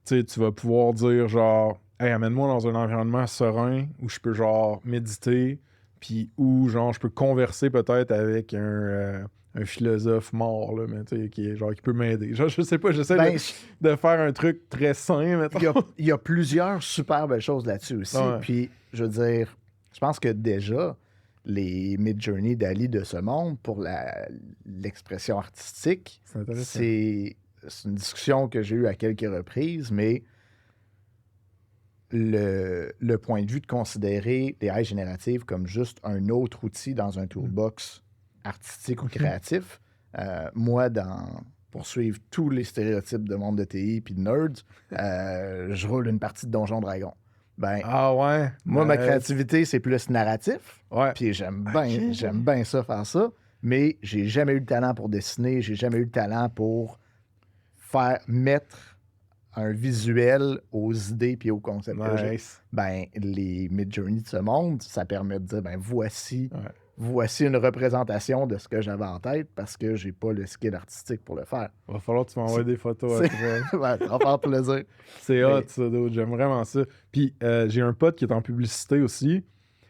tu sais, tu vas pouvoir dire genre, hey, amène-moi dans un environnement serein où je peux genre méditer puis où genre je peux converser peut-être avec un philosophe mort, là, mais tu sais, qui peut m'aider. Genre, je sais pas, j'essaie de faire un truc très sain, mettons. Il y a plusieurs super belles choses là-dessus aussi. Ouais. Puis, je veux dire, je pense que déjà, les Midjourney d'Ali de ce monde, pour l'expression artistique, c'est une discussion que j'ai eue à quelques reprises, mais le point de vue de considérer les AI génératives comme juste un autre outil dans un toolbox artistique ou créatif, moi, pour suivre tous les stéréotypes de monde de TI puis de nerds, je roule une partie de Donjon Dragon. Ben, ah ouais? Moi, ma créativité, c'est plus narratif. Ouais. Puis j'aime bien ça, faire ça. Mais j'ai jamais eu le talent pour dessiner. J'ai jamais eu le talent pour mettre un visuel aux idées puis aux concepts que j'ai. Ben, les Midjourney de ce monde, ça permet de dire, ben voici une représentation de ce que j'avais en tête parce que j'ai pas le skill artistique pour le faire. Il va falloir que tu m'envoies des photos après. Ouais, ça va faire plaisir. C'est hot, ça, d'autres. J'aime vraiment ça. Puis j'ai un pote qui est en publicité aussi,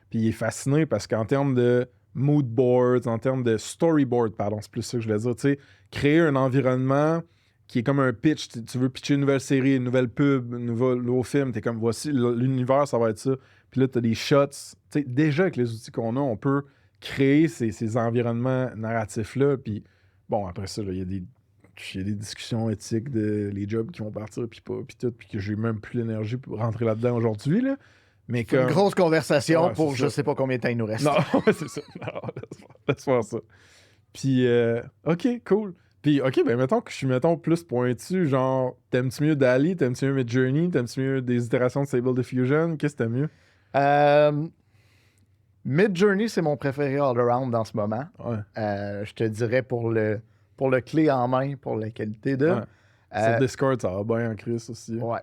puis il est fasciné parce qu'en termes de mood boards, en termes de storyboard, pardon, c'est plus ça que je voulais dire, tu sais, créer un environnement qui est comme un pitch, tu veux pitcher une nouvelle série, une nouvelle pub, un nouveau film, t'es comme, voici, l'univers, ça va être ça. Puis là, t'as des shots. Tu sais, déjà, avec les outils qu'on a, on peut créer ces environnements narratifs-là. Puis bon, après ça, il y a des discussions éthiques de les jobs qui vont partir, puis pas, puis tout, puis que j'ai même plus l'énergie pour rentrer là-dedans aujourd'hui, là. Mais c'est une grosse conversation pour je sais pas combien de temps il nous reste. Non, c'est ça. Non, laisse faire ça. Puis, OK, cool. Puis, OK, ben mettons que je suis, plus pointu, genre, t'aimes-tu mieux DALL-E, t'aimes-tu mieux Midjourney, t'aimes-tu mieux des itérations de Stable Diffusion? Qu'est-ce que t'aimes mieux? Midjourney, c'est mon préféré all-around dans ce moment. Ouais. Je te dirais pour le clé en main, pour la qualité de... Ouais. Sur Discord, ça va bien en crise aussi. Ouais.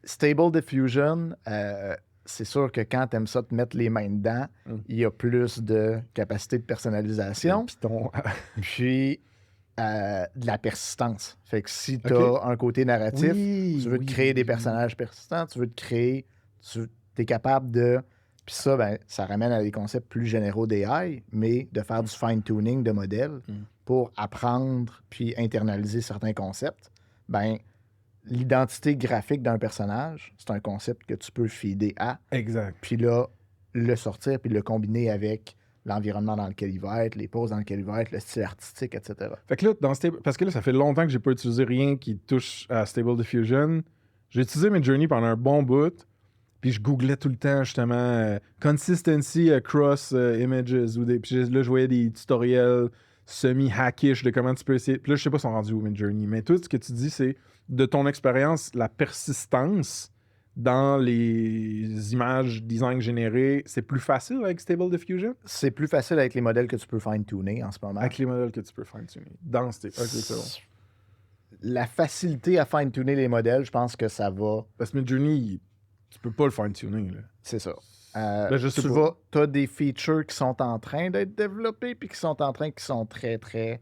Stable Diffusion, c'est sûr que quand t'aimes ça te mettre les mains dedans, il y a plus de capacité de personnalisation. Puis de la persistance. Fait que si t'as un côté narratif, tu veux te créer des personnages persistants, tu es capable de... Puis ça, ben, ça ramène à des concepts plus généraux d'AI, mais de faire du fine-tuning de modèles pour apprendre puis internaliser certains concepts. Ben, l'identité graphique d'un personnage, c'est un concept que tu peux feeder à. Exact. Puis là, le sortir puis le combiner avec l'environnement dans lequel il va être, les poses dans lesquelles il va être, le style artistique, etc. Fait que là, parce que là, ça fait longtemps que j'ai pas utilisé rien qui touche à Stable Diffusion. J'ai utilisé Midjourney pendant un bon bout. Puis je googlais tout le temps, justement, consistency across images. Puis là, je voyais des tutoriels semi-hackish de comment tu peux essayer. Puis là, je sais pas si on est rendu au Midjourney. Mais tout ce que tu dis, c'est de ton expérience, la persistance dans les images design générées, c'est plus facile avec Stable Diffusion? C'est plus facile avec les modèles que tu peux fine-tuner en ce moment. Avec les modèles que tu peux fine-tuner. Dans Stable. Ok, c'est bon. La facilité à fine-tuner les modèles, je pense que ça va... Parce que Midjourney, tu peux pas le fine-tuner. Là. C'est ça. Je sais pas. Tu as des features qui sont en train d'être développées puis qui sont très, très...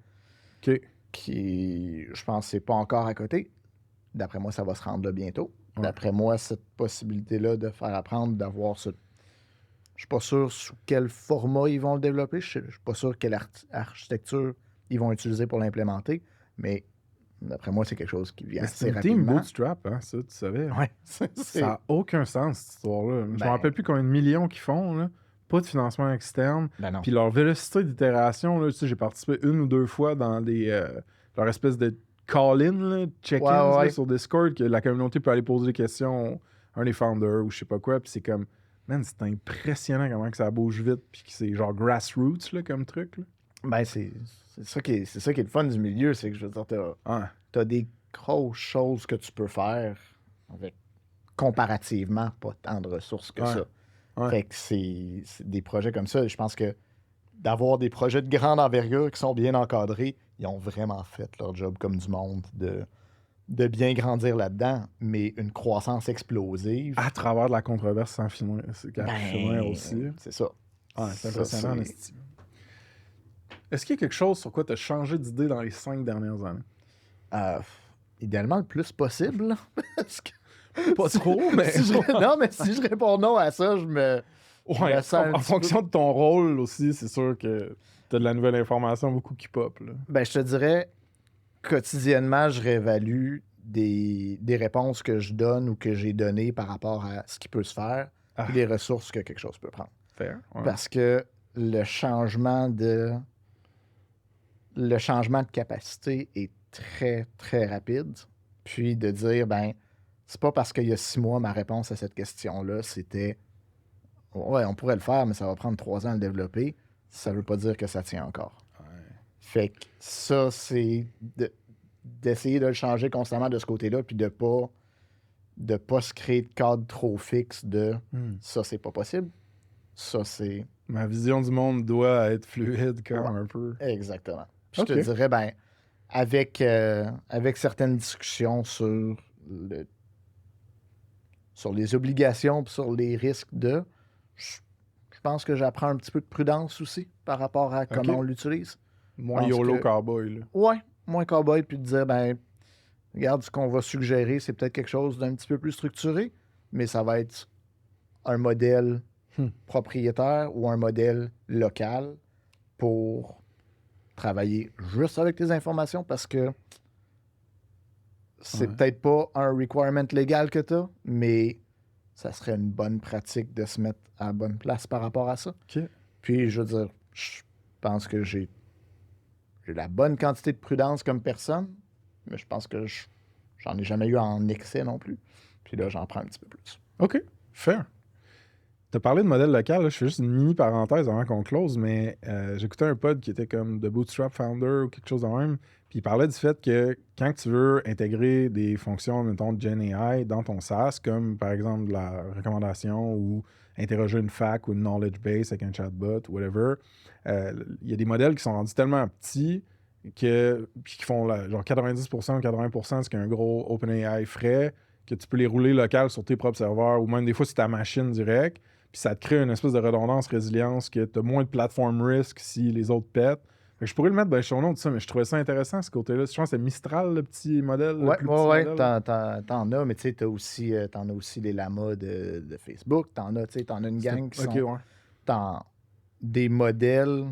OK. Qui, je pense, c'est pas encore à côté. D'après moi, ça va se rendre là bientôt. Ouais. D'après moi, cette possibilité-là de faire apprendre, d'avoir ce... Je suis pas sûr sous quel format ils vont le développer. Je suis pas sûr quelle architecture ils vont utiliser pour l'implémenter. Mais d'après moi, c'est quelque chose qui vient C'est assez une team rapidement. bootstrap, hein, ça, tu savais. Ouais, Ça n'a aucun sens, cette histoire-là. Je me rappelle plus combien de millions qu'ils font, là. Pas de financement externe. Ben non. Puis leur vélocité d'itération, là, tu sais, j'ai participé 1 ou 2 fois dans leur espèce de call-in, là, check-ins Ouais. là, sur Discord, que la communauté peut aller poser des questions à un des founders ou je sais pas quoi. Puis c'est comme, man, c'est impressionnant comment que ça bouge vite. Puis que c'est genre grassroots, là, comme truc. Là. Ben, c'est ça qui est le fun du milieu, c'est que je veux dire, t'as des grosses choses que tu peux faire avec comparativement pas tant de ressources que ça. Ouais. Fait que c'est des projets comme ça. Je pense que d'avoir des projets de grande envergure qui sont bien encadrés, ils ont vraiment fait leur job comme du monde de bien grandir là-dedans, mais une croissance explosive. À travers de la controverse sans finir aussi. C'est ça. Ouais, c'est impressionnant, Nasty. Est-ce qu'il y a quelque chose sur quoi tu as changé d'idée dans les 5 dernières années? Idéalement, le plus possible. Parce que pas trop, mais... Non, mais si je réponds non à ça, je me... Ouais, en fonction de ton rôle aussi, c'est sûr que t'as de la nouvelle information beaucoup qui pop. Là. Ben, je te dirais, quotidiennement, je réévalue des réponses que je donne ou que j'ai données par rapport à ce qui peut se faire et les ressources que quelque chose peut prendre. Fair, ouais. Parce que le changement de capacité est très, très rapide. Puis de dire, ben, c'est pas parce qu'il y a 6 mois, ma réponse à cette question-là, c'était ouais, on pourrait le faire, mais ça va prendre 3 ans à le développer. Ça veut pas dire que ça tient encore. Ouais. Fait que ça, c'est d'essayer de le changer constamment de ce côté-là, puis de pas se créer de cadre trop fixe de ça, c'est pas possible. Ça, c'est... Ma vision du monde doit être fluide quand même un peu. Exactement. Puis je te dirais, ben, avec certaines discussions sur les obligations et sur les risques je pense que j'apprends un petit peu de prudence aussi par rapport à comment on l'utilise. Moins YOLO cowboy. Là. Ouais, moins cowboy, puis de dire, ben, regarde, ce qu'on va suggérer, c'est peut-être quelque chose d'un petit peu plus structuré, mais ça va être un modèle propriétaire ou un modèle local pour travailler juste avec tes informations parce que c'est peut-être pas un requirement légal que tu as, mais ça serait une bonne pratique de se mettre à la bonne place par rapport à ça. Okay. Puis, je veux dire, je pense que j'ai la bonne quantité de prudence comme personne, mais je pense que j'en ai jamais eu en excès non plus. Puis là, j'en prends un petit peu plus. OK, fair. T'as parlé de modèle local, là, je fais juste une mini parenthèse avant qu'on close, mais j'écoutais un pod qui était comme The Bootstrap Founder ou quelque chose de même, puis il parlait du fait que quand tu veux intégrer des fonctions, mettons, de Gen AI dans ton SaaS, comme par exemple de la recommandation ou interroger une fac ou une knowledge base avec un chatbot, whatever, il y a des modèles qui sont rendus tellement petits puis qui font genre 90% ou 80% de ce qu'un gros OpenAI ferait, que tu peux les rouler local sur tes propres serveurs ou même des fois sur ta machine directe. Puis ça te crée une espèce de redondance, résilience, que tu as moins de platform risk si les autres pètent. Fait que je pourrais le mettre dans les show notes, ça, mais je trouvais ça intéressant, ce côté-là. Je pense que c'est Mistral, le petit modèle. Ouais, t'en as, mais tu sais, t'en as aussi les lamas de Facebook. T'en as une gang qui sont... T'en des modèles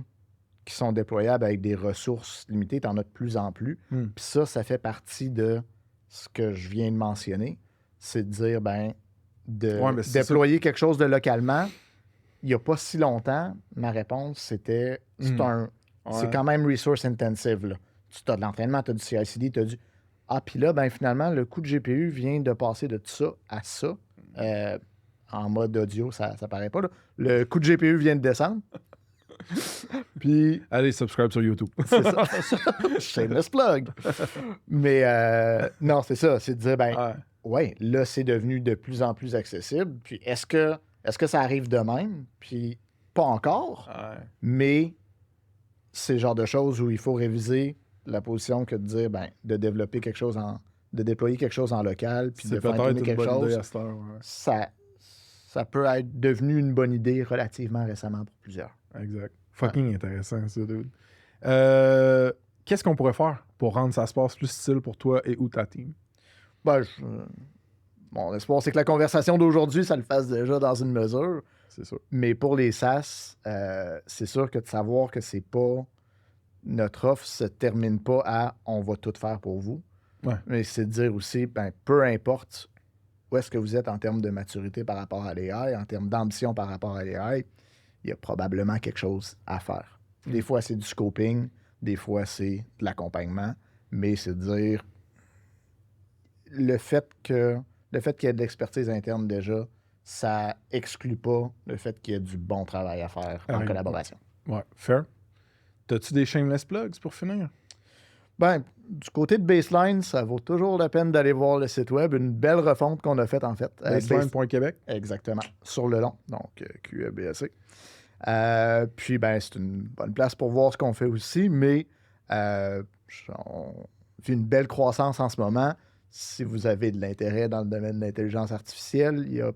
qui sont déployables avec des ressources limitées, t'en as de plus en plus. Puis ça fait partie de ce que je viens de mentionner. C'est de dire, ben, déployer quelque chose de localement. Il n'y a pas si longtemps, ma réponse, c'était c'est quand même resource intensive. Là. Tu as de l'entraînement, tu as du CI/CD, tu as du... Ah, puis là, ben, finalement, le coût de GPU vient de passer de ça à ça. En mode audio, ça paraît pas. Là. Le coût de GPU vient de descendre. Puis, Allez, subscribe sur YouTube. c'est ça. Shameless plug. Mais non, c'est ça. C'est de dire, ben, ouais, là, c'est devenu de plus en plus accessible. Puis est-ce que ça arrive de même? Puis pas encore, mais c'est le genre de choses où il faut réviser la position que de dire, ben, de développer quelque chose de déployer quelque chose en local, puis de faire tourner quelque chose. Ça peut être devenu une bonne idée relativement récemment pour plusieurs. Exact. Fucking intéressant, ça, dude. Qu'est-ce qu'on pourrait faire pour rendre ça se passe plus style pour toi et ou ta team? Ben, mon espoir, c'est que la conversation d'aujourd'hui, ça le fasse déjà dans une mesure. C'est sûr. Mais pour les SaaS, c'est sûr que de savoir que c'est pas... Notre offre se termine pas à « on va tout faire pour vous ». Mais c'est de dire aussi, ben, peu importe où est-ce que vous êtes en termes de maturité par rapport à l'AI, en termes d'ambition par rapport à l'AI, il y a probablement quelque chose à faire. Des fois, c'est du scoping, des fois, c'est de l'accompagnement, mais c'est de dire le fait qu'il y ait de l'expertise interne déjà, ça exclut pas le fait qu'il y ait du bon travail à faire en collaboration. Ouais, fair. T'as-tu des shameless plugs pour finir? Ben, du côté de Baseline, ça vaut toujours la peine d'aller voir le site web. Une belle refonte qu'on a faite, en fait. Baseline.Québec? Exactement. Sur le long, donc QEBSC. Puis, ben, c'est une bonne place pour voir ce qu'on fait aussi, mais on vit une belle croissance en ce moment. Si vous avez de l'intérêt dans le domaine de l'intelligence artificielle, il y a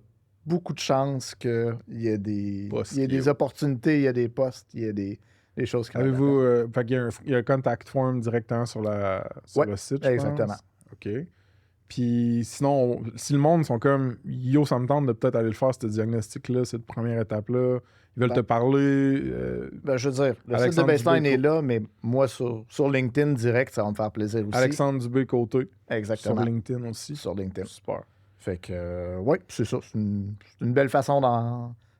beaucoup de chances qu'il y ait des opportunités, il y a des postes, il y a des choses qui avez-vous... fait qu'il y a un contact form directement sur le site, je exactement. pense. OK. Puis sinon, si le monde sont comme « Yo, ça me tente de peut-être aller le faire, ce diagnostic-là, cette première étape-là. » Ils veulent te parler. Je veux dire, le site de Baseline est là, mais moi, sur LinkedIn direct, ça va me faire plaisir aussi. Alexandre Dubé-Côté. Exactement. Sur LinkedIn aussi. Sur LinkedIn. Super. Fait que, oui, c'est ça. C'est une belle façon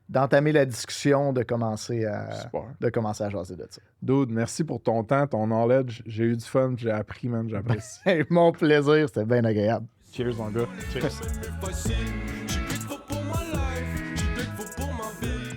d'entamer la discussion, de commencer à jaser de ça. Dude, merci pour ton temps, ton knowledge. J'ai eu du fun, j'ai appris, man, j'apprécie. Mon plaisir, c'était bien agréable. Cheers, mon gars. Cheers.